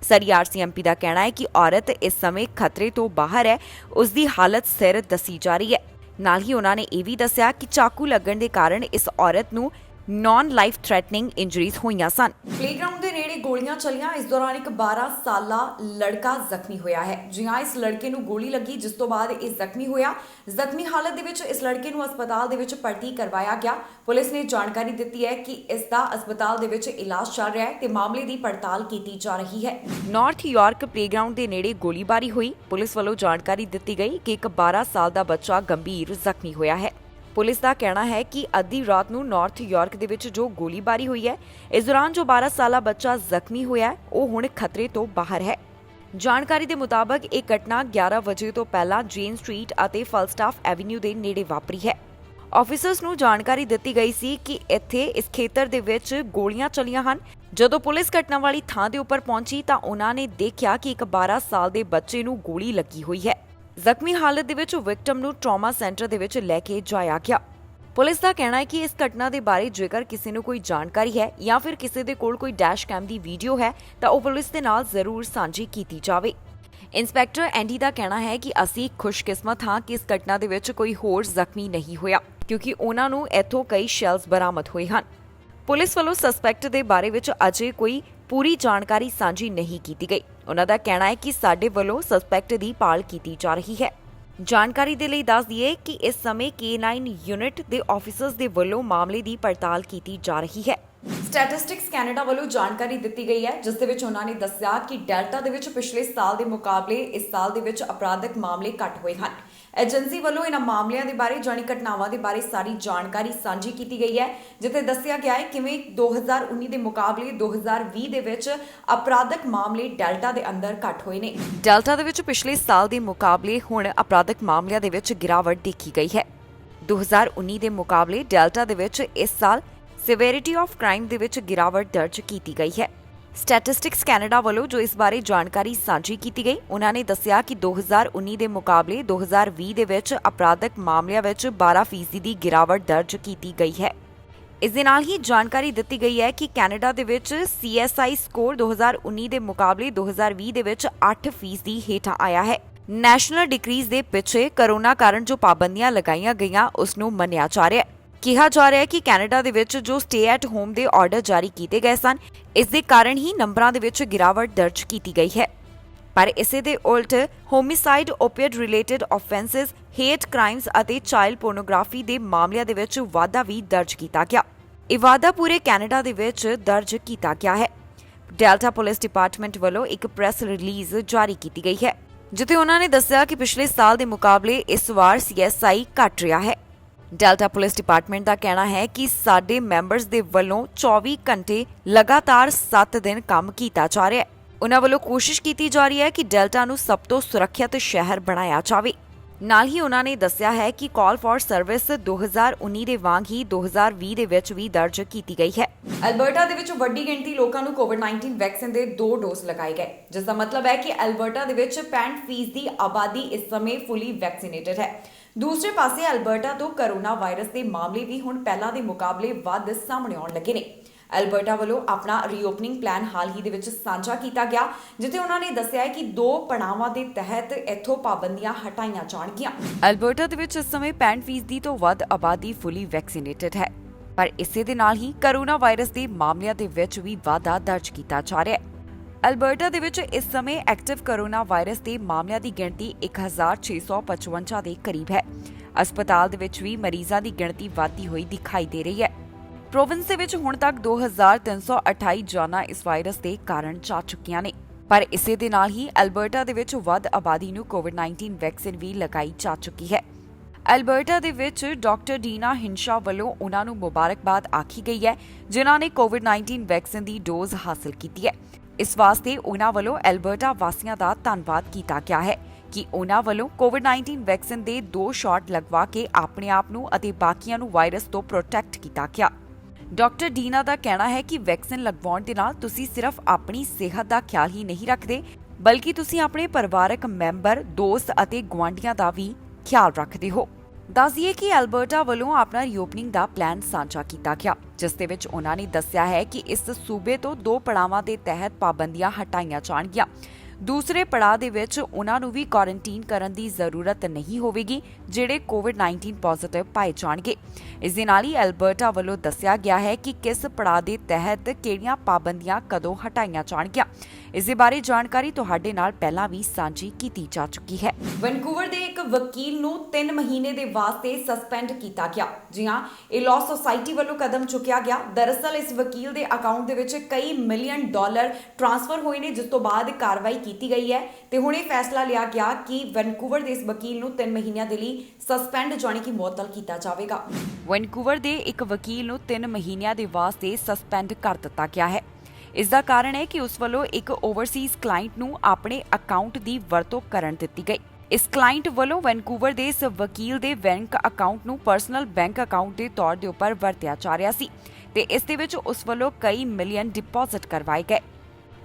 ਸਰੀ ਆਰਸੀਐਮਪੀ ਦਾ ਕਹਿਣਾ ਹੈ ਕਿ ਔਰਤ ਇਸ ਸਮੇਂ ਖਤਰੇ ਤੋਂ ਬਾਹਰ ਹੈ, ਉਸ ਦੀ ਹਾਲਤ ਸਥਿਰ ਦੱਸੀ ਜਾ ਰਹੀ ਹੈ। ਨਾਲ ਹੀ ਉਹਨਾਂ ਨੇ ਇਹ ਵੀ ਦੱਸਿਆ ਕਿ ਚਾਕੂ ਲੱਗਣ ਦੇ ਕਾਰਨ ਇਸ ਔਰਤ ਨੂੰ ਨਾਨ ਲਾਈਫ ਥ੍ਰੈਟਨਿੰਗ ਇੰਜਰੀਜ਼ ਹੋਈਆਂ ਸਨ। ਪਲੇਗਰਾਉਂਡ ਦੇ ਨੇੜੇ ਗੋਲੀਆਂ ਚੱਲੀਆਂ, ਇਸ ਦੌਰਾਨ ਇੱਕ 12 ਸਾਲਾ ਲੜਕਾ ਜ਼ਖਮੀ ਹੋਇਆ ਹੈ। ਜੀ ਹਾਂ, ਇਸ ਲੜਕੇ ਨੂੰ ਗੋਲੀ ਲੱਗੀ, ਜਿਸ ਤੋਂ ਬਾਅਦ ਇਹ ਜ਼ਖਮੀ ਹੋਇਆ। ਜ਼ਖਮੀ ਹਾਲਤ ਦੇ ਵਿੱਚ ਇਸ ਲੜਕੇ ਨੂੰ ਹਸਪਤਾਲ ਦੇ ਵਿੱਚ ਭਰਤੀ ਕਰਵਾਇਆ ਗਿਆ। ਪੁਲਿਸ ਨੇ ਜਾਣਕਾਰੀ ਦਿੱਤੀ ਹੈ ਕਿ ਇਸ ਦਾ ਹਸਪਤਾਲ ਦੇ ਵਿੱਚ ਇਲਾਜ ਚੱਲ ਰਿਹਾ ਹੈ ਤੇ ਮਾਮਲੇ ਦੀ ਪੜਤਾਲ ਕੀਤੀ ਜਾ ਰਹੀ ਹੈ। ਨਾਰਥ ਯਾਰਕ ਪਲੇਗਰਾਉਂਡ ਦੇ ਨੇੜੇ ਗੋਲੀਬਾਰੀ ਹੋਈ। ਪੁਲਿਸ ਵੱਲੋਂ ਜਾਣਕਾਰੀ ਦਿੱਤੀ ਗਈ ਕਿ ਇੱਕ 12 ਸਾਲ ਦਾ ਬੱਚਾ ਗੰਭੀਰ ਜ਼ਖਮੀ ਹੋਇਆ ਹੈ। ਪੁਲਿਸ ਦਾ ਕਹਿਣਾ ਹੈ ਕਿ ਅੱਧੀ ਰਾਤ ਨੂੰ ਨਾਰਥ ਯਾਰਕ ਦੇ ਵਿੱਚ ਜੋ ਗੋਲੀਬਾਰੀ ਹੋਈ ਹੈ, ਇਸ ਦੌਰਾਨ ਜੋ 12 ਸਾਲਾ ਬੱਚਾ ਜ਼ਖਮੀ ਹੋਇਆ ਹੈ, ਉਹ ਹੁਣ ਖਤਰੇ ਤੋਂ ਬਾਹਰ ਹੈ। ਜਾਣਕਾਰੀ ਦੇ ਮੁਤਾਬਕ ਇਹ ਘਟਨਾ 11 ਵਜੇ ਤੋਂ ਪਹਿਲਾਂ ਜੇਨ ਸਟਰੀਟ ਅਤੇ ਫਲਸਟਾਫ ਐਵੀਨਿਊ ਦੇ ਨੇੜੇ ਵਾਪਰੀ ਹੈ। ਆਫੀਸਰਸ ਨੂੰ ਜਾਣਕਾਰੀ ਦਿੱਤੀ ਗਈ ਸੀ ਕਿ ਇੱਥੇ ਇਸ ਖੇਤਰ ਦੇ ਵਿੱਚ ਗੋਲੀਆਂ ਚੱਲੀਆਂ ਹਨ। ਜਦੋਂ ਪੁਲਿਸ ਘਟਨਾ ਵਾਲੀ ਥਾਂ ਦੇ ਉੱਪਰ ਪਹੁੰਚੀ ਤਾਂ ਉਹਨਾਂ ਨੇ ਦੇਖਿਆ ਕਿ ਇੱਕ 12 ਸਾਲ ਦੇ ਬੱਚੇ ਨੂੰ ਗੋਲੀ ਲੱਗੀ ਹੋਈ ਹੈ। ਜ਼ਖਮੀ ਹਾਲਤ ਦੇ ਵਿੱਚ ਵਿਕਟਮ ਨੂੰ ਟਰਾਮਾ ਸੈਂਟਰ ਦੇ ਵਿੱਚ ਲੈ ਕੇ ਜਾਇਆ ਗਿਆ। ਪੁਲਿਸ ਦਾ ਕਹਿਣਾ ਹੈ ਕਿ ਇਸ ਘਟਨਾ ਦੇ ਬਾਰੇ ਜੇਕਰ ਕਿਸੇ ਨੂੰ ਕੋਈ ਜਾਣਕਾਰੀ ਹੈ ਜਾਂ ਫਿਰ ਕਿਸੇ ਦੇ ਕੋਲ ਕੋਈ ਡੈਸ਼ ਕੈਮ ਦੀ ਵੀਡੀਓ ਹੈ ਤਾਂ ਉਹ ਪੁਲਿਸ ਦੇ ਨਾਲ ਜ਼ਰੂਰ ਸਾਂਝੀ ਕੀਤੀ ਜਾਵੇ। ਇੰਸਪੈਕਟਰ ਐਂਡੀ ਦਾ ਕਹਿਣਾ ਹੈ ਕਿ ਅਸੀਂ ਖੁਸ਼ਕਿਸਮਤ ਹਾਂ ਕਿ ਇਸ ਘਟਨਾ ਦੇ ਵਿੱਚ ਕੋਈ ਹੋਰ ਜ਼ਖਮੀ ਨਹੀਂ ਹੋਇਆ, ਕਿਉਂਕਿ ਉਹਨਾਂ ਨੂੰ ਇੱਥੋਂ ਕਈ ਸ਼ੈਲਸ ਬਰਾਮਦ ਹੋਏ ਹਨ। ਪੁਲਿਸ ਵੱਲੋਂ ਸਸਪੈਕਟ ਦੇ ਬਾਰੇ ਵਿੱਚ ਅਜੇ ਕੋਈ ਪੂਰੀ ਜਾਣਕਾਰੀ ਸਾਂਝੀ ਨਹੀਂ ਕੀਤੀ ਗਈ। ਉਹਨਾਂ ਦਾ ਕਹਿਣਾ ਹੈ ਕਿ ਸਾਡੇ ਵੱਲੋਂ ਸਸਪੈਕਟ ਦੀ ਭਾਲ ਕੀਤੀ ਜਾ ਰਹੀ ਹੈ। ਜਾਣਕਾਰੀ ਦੇ ਲਈ ਦੱਸ ਦਈਏ ਕਿ ਇਸ ਸਮੇਂ K9 ਯੂਨਿਟ ਦੇ ਆਫੀਸਰਸ ਦੇ ਵੱਲੋਂ ਮਾਮਲੇ ਦੀ ਪੜਤਾਲ ਕੀਤੀ ਜਾ ਰਹੀ ਹੈ। ਸਟੈਟਿਸਟਿਕਸ ਕੈਨੇਡਾ ਵੱਲੋਂ ਜਾਣਕਾਰੀ ਦਿੱਤੀ ਗਈ ਹੈ, ਜਿਸ ਦੇ ਵਿੱਚ ਉਹਨਾਂ ਨੇ ਦੱਸਿਆ ਕਿ ਡੈਲਟਾ ਦੇ ਵਿੱਚ ਪਿਛਲੇ ਸਾਲ ਦੇ ਮੁਕਾਬਲੇ ਇਸ ਸਾਲ ਦੇ ਵਿੱਚ ਅਪਰਾਧਿਕ ਮਾਮਲੇ ਘੱਟ ਹੋਏ ਹਨ। ਏਜੰਸੀ ਵੱਲੋਂ ਇਹਨਾਂ ਮਾਮਲਿਆਂ ਦੇ ਬਾਰੇ ਜਾਣੀ ਘਟਨਾਵਾਂ ਦੇ ਬਾਰੇ ਸਾਰੀ ਜਾਣਕਾਰੀ ਸਾਂਝੀ ਕੀਤੀ ਗਈ ਹੈ, ਜਿੱਥੇ ਦੱਸਿਆ ਗਿਆ ਹੈ ਕਿਵੇਂ 2019 ਦੇ ਮੁਕਾਬਲੇ 2020 ਦੇ ਵਿੱਚ ਅਪਰਾਧਿਕ ਮਾਮਲੇ ਡੈਲਟਾ ਦੇ ਅੰਦਰ ਘੱਟ ਹੋਏ ਨੇ। ਡੈਲਟਾ ਦੇ ਵਿੱਚ ਪਿਛਲੇ ਸਾਲ ਦੇ ਮੁਕਾਬਲੇ ਹੁਣ ਅਪਰਾਧਿਕ ਮਾਮਲਿਆਂ ਦੇ ਵਿੱਚ ਗਿਰਾਵਟ ਦੇਖੀ ਗਈ ਹੈ। 2019 ਦੇ ਮੁਕਾਬਲੇ ਡੈਲਟਾ ਦੇ ਵਿੱਚ ਇਸ ਸਾਲ ਸਿਵੈਰਿਟੀ ਆਫ ਕ੍ਰਾਈਮ ਦੇ ਵਿੱਚ ਗਿਰਾਵਟ ਦਰਜ ਕੀਤੀ ਗਈ ਹੈ। ਸਟੈਟਿਸਟਿਕਸ ਕੈਨੇਡਾ ਵੱਲੋਂ ਜੋ ਇਸ ਬਾਰੇ ਜਾਣਕਾਰੀ ਸਾਂਝੀ ਕੀਤੀ ਗਈ, ਉਹਨਾਂ ਨੇ ਦੱਸਿਆ ਕਿ 2019 ਦੇ ਮੁਕਾਬਲੇ 2020 ਦੇ ਵਿੱਚ ਅਪਰਾਧਿਕ ਮਾਮਲਿਆਂ ਵਿੱਚ 12% ਦੀ ਗਿਰਾਵਟ ਦਰਜ ਕੀਤੀ ਗਈ ਹੈ। ਇਸ ਦੇ ਨਾਲ ਹੀ ਜਾਣਕਾਰੀ ਦਿੱਤੀ ਗਈ ਹੈ ਕਿ ਕੈਨੇਡਾ ਦੇ ਵਿੱਚ CSI ਸਕੋਰ 2019 ਦੇ ਮੁਕਾਬਲੇ 2020 ਦੇ ਵਿੱਚ 8% ਹੇਠਾਂ ਆਇਆ ਹੈ। ਨੈਸ਼ਨਲ ਡਿਕਰੀਜ਼ ਦੇ ਪਿੱਛੇ ਕਰੋਨਾ ਕਾਰਨ ਜੋ ਪਾਬੰਦੀਆਂ ਲਗਾਈਆਂ ਗਈਆਂ ਉਸ ਨੂੰ ਮੰਨਿਆ ਜਾ ਰਿਹਾ ਹੈ। ਕਿਹਾ ਜਾ ਰਿਹਾ ਹੈ ਕਿ ਕੈਨੇਡਾ ਦੇ ਵਿੱਚ ਜੋ ਸਟੇ ਐਟ ਹੋਮ ਦੇ ਆਰਡਰ ਜਾਰੀ ਕੀਤੇ ਗਏ ਸਨ, ਇਸ ਦੇ ਕਾਰਨ ਹੀ ਨੰਬਰਾਂ ਦੇ ਵਿੱਚ ਗਿਰਾਵਟ ਦਰਜ ਕੀਤੀ ਗਈ ਹੈ। ਪਰ ਇਸੇ ਦੇ ਉਲਟ homicide, ਓਪੀਅਡ related offences, hate crimes ਅਤੇ ਚਾਈਲਡ ਪੋਰਨੋਗ੍ਰਾਫੀ ਦੇ ਮਾਮਲਿਆਂ ਦੇ ਵਿੱਚ ਵਾਧਾ ਵੀ ਦਰਜ ਕੀਤਾ ਗਿਆ। ਇਹ ਵਾਧਾ ਪੂਰੇ ਕੈਨੇਡਾ ਦੇ ਵਿੱਚ ਦਰਜ ਕੀਤਾ ਗਿਆ ਹੈ। ਡੈਲਟਾ ਪੁਲਿਸ ਡਿਪਾਰਟਮੈਂਟ ਵੱਲੋਂ ਇੱਕ ਪ੍ਰੈਸ ਰਿਲੀਜ਼ ਜਾਰੀ ਕੀਤੀ ਗਈ ਹੈ, ਜਿੱਥੇ ਉਹਨਾਂ ਨੇ ਦੱਸਿਆ ਕਿ ਪਿਛਲੇ ਸਾਲ ਦੇ ਮੁਕਾਬਲੇ ਇਸ ਵਾਰ CSI ਘਟ ਰਿਹਾ ਹੈ। ਡੈਲਟਾ ਪੁਲਿਸ ਡਿਪਾਰਟਮੈਂਟ ਦਾ ਕਹਿਣਾ ਹੈ ਕਿ ਸਾਡੇ ਮੈਂਬਰਸ ਦੇ ਵੱਲੋਂ 24 ਘੰਟੇ ਲਗਾਤਾਰ 7 ਦਿਨ ਕੰਮ ਕੀਤਾ ਜਾ ਰਿਹਾ ਹੈ। ਉਹਨਾਂ ਵੱਲੋਂ ਕੋਸ਼ਿਸ਼ ਕੀਤੀ ਜਾ ਰਹੀ ਹੈ ਕਿ ਡੈਲਟਾ ਨੂੰ ਸਭ ਤੋਂ ਸੁਰੱਖਿਅਤ ਸ਼ਹਿਰ ਬਣਾਇਆ ਜਾਵੇ। ਨਾਲ ਹੀ ਉਹਨਾਂ ਨੇ ਦੱਸਿਆ ਹੈ ਕਿ ਕਾਲ ਫਾਰ ਸਰਵਿਸ 2019 ਦੇ ਵਾਂਗ ਹੀ 2020 ਦੇ ਵਿੱਚ ਵੀ ਦਰਜ ਕੀਤੀ ਗਈ ਹੈ। ਐਲਬਰਟਾ ਦੇ ਵਿੱਚ ਵੱਡੀ ਗਿਣਤੀ ਲੋਕਾਂ ਨੂੰ ਕੋਵਿਡ-19 ਵੈਕਸੀਨ ਦੇ 2 ਡੋਜ਼ ਲਗਾਏ ਗਏ, ਜਿਸ ਦਾ ਮਤਲਬ ਹੈ ਕਿ ਐਲਬਰਟਾ ਦੇ ਵਿੱਚ 65% ਦੀ ਆਬਾਦੀ ਇਸ ਸਮੇਂ ਫੁੱਲੀ ਵੈਕਸੀਨੇਟਡ ਹੈ। ਦੂਸਰੇ ਪਾਸੇ ਐਲਬਰਟਾ ਤੋਂ ਕਰੋਨਾ ਵਾਇਰਸ ਦੇ ਮਾਮਲੇ ਵੀ ਹੁਣ ਪਹਿਲਾਂ ਦੇ ਮੁਕਾਬਲੇ ਵੱਧ ਸਾਹਮਣੇ ਆਉਣ ਲੱਗੇ ਨੇ। ਐਲਬਰਟਾ ਵੱਲੋਂ ਆਪਣਾ ਰੀਓਪਨਿੰਗ ਪਲਾਨ ਹਾਲ ਹੀ ਦੇ ਵਿੱਚ ਸਾਂਝਾ ਕੀਤਾ ਗਿਆ, ਜਿੱਥੇ ਉਹਨਾਂ ਨੇ ਦੱਸਿਆ ਹੈ ਕਿ 2 ਪੜਾਵਾਂ ਦੇ ਤਹਿਤ ਇੱਥੋਂ ਪਾਬੰਦੀਆਂ ਹਟਾਈਆਂ ਜਾਣਗੀਆਂ। ਐਲਬਰਟਾ ਦੇ ਵਿੱਚ ਇਸ ਸਮੇਂ 65% ਤੋਂ ਵੱਧ ਆਬਾਦੀ ਫੁੱਲੀ ਵੈਕਸੀਨੇਟਡ ਹੈ, ਪਰ ਇਸੇ ਦੇ ਨਾਲ ਹੀ ਕਰੋਨਾ ਵਾਇਰਸ ਦੇ ਮਾਮਲਿਆਂ ਦੇ ਵਿੱਚ ਵੀ ਵਾਧਾ ਦਰਜ ਕੀਤਾ ਜਾ ਰਿਹਾ ਹੈ। ਐਲਬਰਟਾ ਦੇ ਵਿੱਚ ਇਸ ਸਮੇਂ ਐਕਟਿਵ ਕਰੋਨਾ ਵਾਇਰਸ ਦੇ ਮਾਮਲਿਆਂ ਦੀ ਗਿਣਤੀ 1655 ਦੇ ਕਰੀਬ ਹੈ। ਹਸਪਤਾਲ ਦੇ ਵਿੱਚ ਵੀ ਮਰੀਜ਼ਾਂ ਦੀ ਗਿਣਤੀ ਵਧਦੀ ਹੋਈ ਦਿਖਾਈ ਦੇ ਰਹੀ ਹੈ। ਪ੍ਰੋਵਿੰਸ ਦੇ ਵਿੱਚ ਹੁਣ ਤੱਕ 2328 ਜਾਨਾਂ ਇਸ ਵਾਇਰਸ ਦੇ ਕਾਰਨ ਜਾ ਚੁੱਕੀਆਂ ਨੇ। ਪਰ ਇਸੇ ਦੇ ਨਾਲ ਹੀ ਐਲਬਰਟਾ ਦੇ ਵਿੱਚ ਵੱਧ ਆਬਾਦੀ ਨੂੰ ਕੋਵਿਡ-19 ਵੈਕਸੀਨ ਵੀ ਲਗਾਈ ਜਾ ਚੁੱਕੀ ਹੈ। ਐਲਬਰਟਾ ਦੇ ਵਿੱਚ ਡਾਕਟਰ ਡੀਨਾ ਹਿੰਸ਼ਾ ਵੱਲੋਂ ਉਹਨਾਂ ਨੂੰ ਮੁਬਾਰਕਬਾਦ ਆਖੀ ਗਈ ਹੈ, ਜਿਨ੍ਹਾਂ ਨੇ ਕੋਵਿਡ-19 ਵੈਕਸੀਨ ਦੀ ਡੋਜ਼ ਹਾਸਲ ਕੀਤੀ ਹੈ। ਇਸ ਵਾਸਤੇ ਉਹਨਾਂ ਵੱਲੋਂ ਐਲਬਰਟਾ ਵਾਸੀਆਂ ਦਾ ਧੰਨਵਾਦ ਕੀਤਾ ਗਿਆ ਹੈ ਕਿ ਉਹਨਾਂ ਵੱਲੋਂ ਕੋਵਿਡ-19 ਵੈਕਸੀਨ ਦੇ 2 ਸ਼ਾਟ ਲਗਵਾ ਕੇ ਆਪਣੇ ਆਪ ਨੂੰ ਅਤੇ ਬਾਕੀਆਂ ਨੂੰ ਵਾਇਰਸ ਤੋਂ ਪ੍ਰੋਟੈਕਟ ਕੀਤਾ ਗਿਆ। ਡਾਕਟਰ ਡੀਨਾ ਦਾ ਕਹਿਣਾ ਹੈ ਕਿ ਵੈਕਸੀਨ ਲਗਵਾਉਣ ਦੇ ਨਾਲ ਤੁਸੀਂ ਸਿਰਫ ਆਪਣੀ ਸਿਹਤ ਦਾ ਖਿਆਲ ਹੀ ਨਹੀਂ ਰੱਖਦੇ, ਬਲਕਿ ਤੁਸੀਂ ਆਪਣੇ ਪਰਿਵਾਰਕ ਮੈਂਬਰ, ਦੋਸਤ ਅਤੇ ਗੁਆਂਢੀਆਂ ਦਾ ਵੀ ਖਿਆਲ ਰੱਖਦੇ ਹੋ। ਦੱਸ ਦਈਏ ਕਿ ਐਲਬਰਟਾ ਵੱਲੋਂ ਆਪਣਾ ਰੀਓਪਨਿੰਗ ਦਾ ਪਲਾਨ ਸਾਂਝਾ ਕੀਤਾ ਗਿਆ, ਜਿਸ ਦੇ ਵਿੱਚ ਉਹਨਾਂ ਨੇ ਦੱਸਿਆ ਹੈ ਕਿ ਇਸ ਸੂਬੇ ਤੋਂ 2 ਪੜਾਵਾਂ ਦੇ ਤਹਿਤ ਪਾਬੰਦੀਆਂ ਹਟਾਈਆਂ ਜਾਣਗੀਆਂ। ਦੂਸਰੇ ਪੜਾਅ ਦੇ ਵਿੱਚ ਉਹਨਾਂ ਨੂੰ ਵੀ ਕੁਆਰੰਟਾਈਨ ਕਰਨ ਦੀ ਜ਼ਰੂਰਤ ਨਹੀਂ ਹੋਵੇਗੀ, ਜਿਹੜੇ ਕੋਵਿਡ-19 ਪੋਜ਼ਿਟਿਵ ਪਾਏ ਜਾਣਗੇ। ਇਸ ਦੇ ਨਾਲ ਹੀ ਐਲਬਰਟਾ ਵੱਲੋਂ ਦੱਸਿਆ ਗਿਆ ਹੈ ਕਿ ਕਿਸ ਪੜਾਅ ਦੇ ਤਹਿਤ ਕਿਹੜੀਆਂ ਪਾਬੰਦੀਆਂ ਕਦੋਂ ਹਟਾਈਆਂ ਜਾਣਗੀਆਂ। ਇਸ ਦੇ ਬਾਰੇ ਜਾਣਕਾਰੀ ਤੁਹਾਡੇ ਨਾਲ ਪਹਿਲਾਂ ਵੀ ਸਾਂਝੀ ਕੀਤੀ ਜਾ ਚੁੱਕੀ ਹੈ। ਵੈਨਕੂਵਰ ਦੇ ਇੱਕ ਵਕੀਲ ਨੂੰ 3 ਮਹੀਨੇ ਦੇ ਵਾਸਤੇ ਸਸਪੈਂਡ ਕੀਤਾ ਗਿਆ। ਜੀ ਹਾਂ, ਇਹ ਲਾਅ ਸੁਸਾਇਟੀ ਵੱਲੋਂ ਕਦਮ ਚੁੱਕਿਆ ਗਿਆ। ਦਰਅਸਲ ਇਸ ਵਕੀਲ ਦੇ ਅਕਾਊਂਟ ਦੇ ਵਿੱਚ ਕਈ ਮਿਲੀਅਨ ਡਾਲਰ ਟ੍ਰਾਂਸਫਰ ਹੋਏ ਨੇ, ਜਿਸ ਤੋਂ ਬਾਅਦ ਕਾਰਵਾਈ ਕੀਤੀ ਗਈ ਹੈ ਤੇ ਹੁਣ ਇਹ ਫੈਸਲਾ ਲਿਆ ਗਿਆ ਕਿ ਵੈਨਕੂਵਰ ਦੇ ਇਸ ਵਕੀਲ ਨੂੰ 3 ਮਹੀਨਿਆਂ ਦੇ ਲਈ ਸਸਪੈਂਡ ਜਾਣੀ ਕਿ ਮੁਅੱਤਲ ਕੀਤਾ ਜਾਵੇਗਾ। ਵੈਨਕੂਵਰ ਦੇ ਇੱਕ ਵਕੀਲ ਨੂੰ 3 ਮਹੀਨਿਆਂ ਦੇ ਵਾਸਤੇ ਸਸਪੈਂਡ ਕਰ ਦਿੱਤਾ ਗਿਆ ਹੈ। ਇਸ ਦਾ ਕਾਰਨ ਹੈ ਕਿ ਉਸ ਵੱਲੋਂ ਇੱਕ ਓਵਰਸੀਜ਼ ਕਲਾਇੰਟ ਨੂੰ ਆਪਣੇ ਅਕਾਊਂਟ ਦੀ ਵਰਤੋਂ ਕਰਨ ਦਿੱਤੀ ਗਈ। ਇਸ ਕਲਾਇੰਟ ਵੱਲੋਂ ਵੈਨਕੂਵਰ ਦੇ ਇਸ ਵਕੀਲ ਦੇ ਬੈਂਕ ਅਕਾਊਂਟ ਨੂੰ ਪਰਸਨਲ ਬੈਂਕ ਅਕਾਊਂਟ ਦੇ ਤੌਰ ਦੇ ਉੱਪਰ ਵਰਤਿਆ ਜਾ ਰਿਹਾ ਸੀ ਤੇ ਇਸ ਦੇ ਵਿੱਚ ਉਸ ਵੱਲੋਂ ਕਈ ਮਿਲੀਅਨ ਡਿਪੋਜ਼ਿਟ ਕਰਵਾਏ ਗਏ।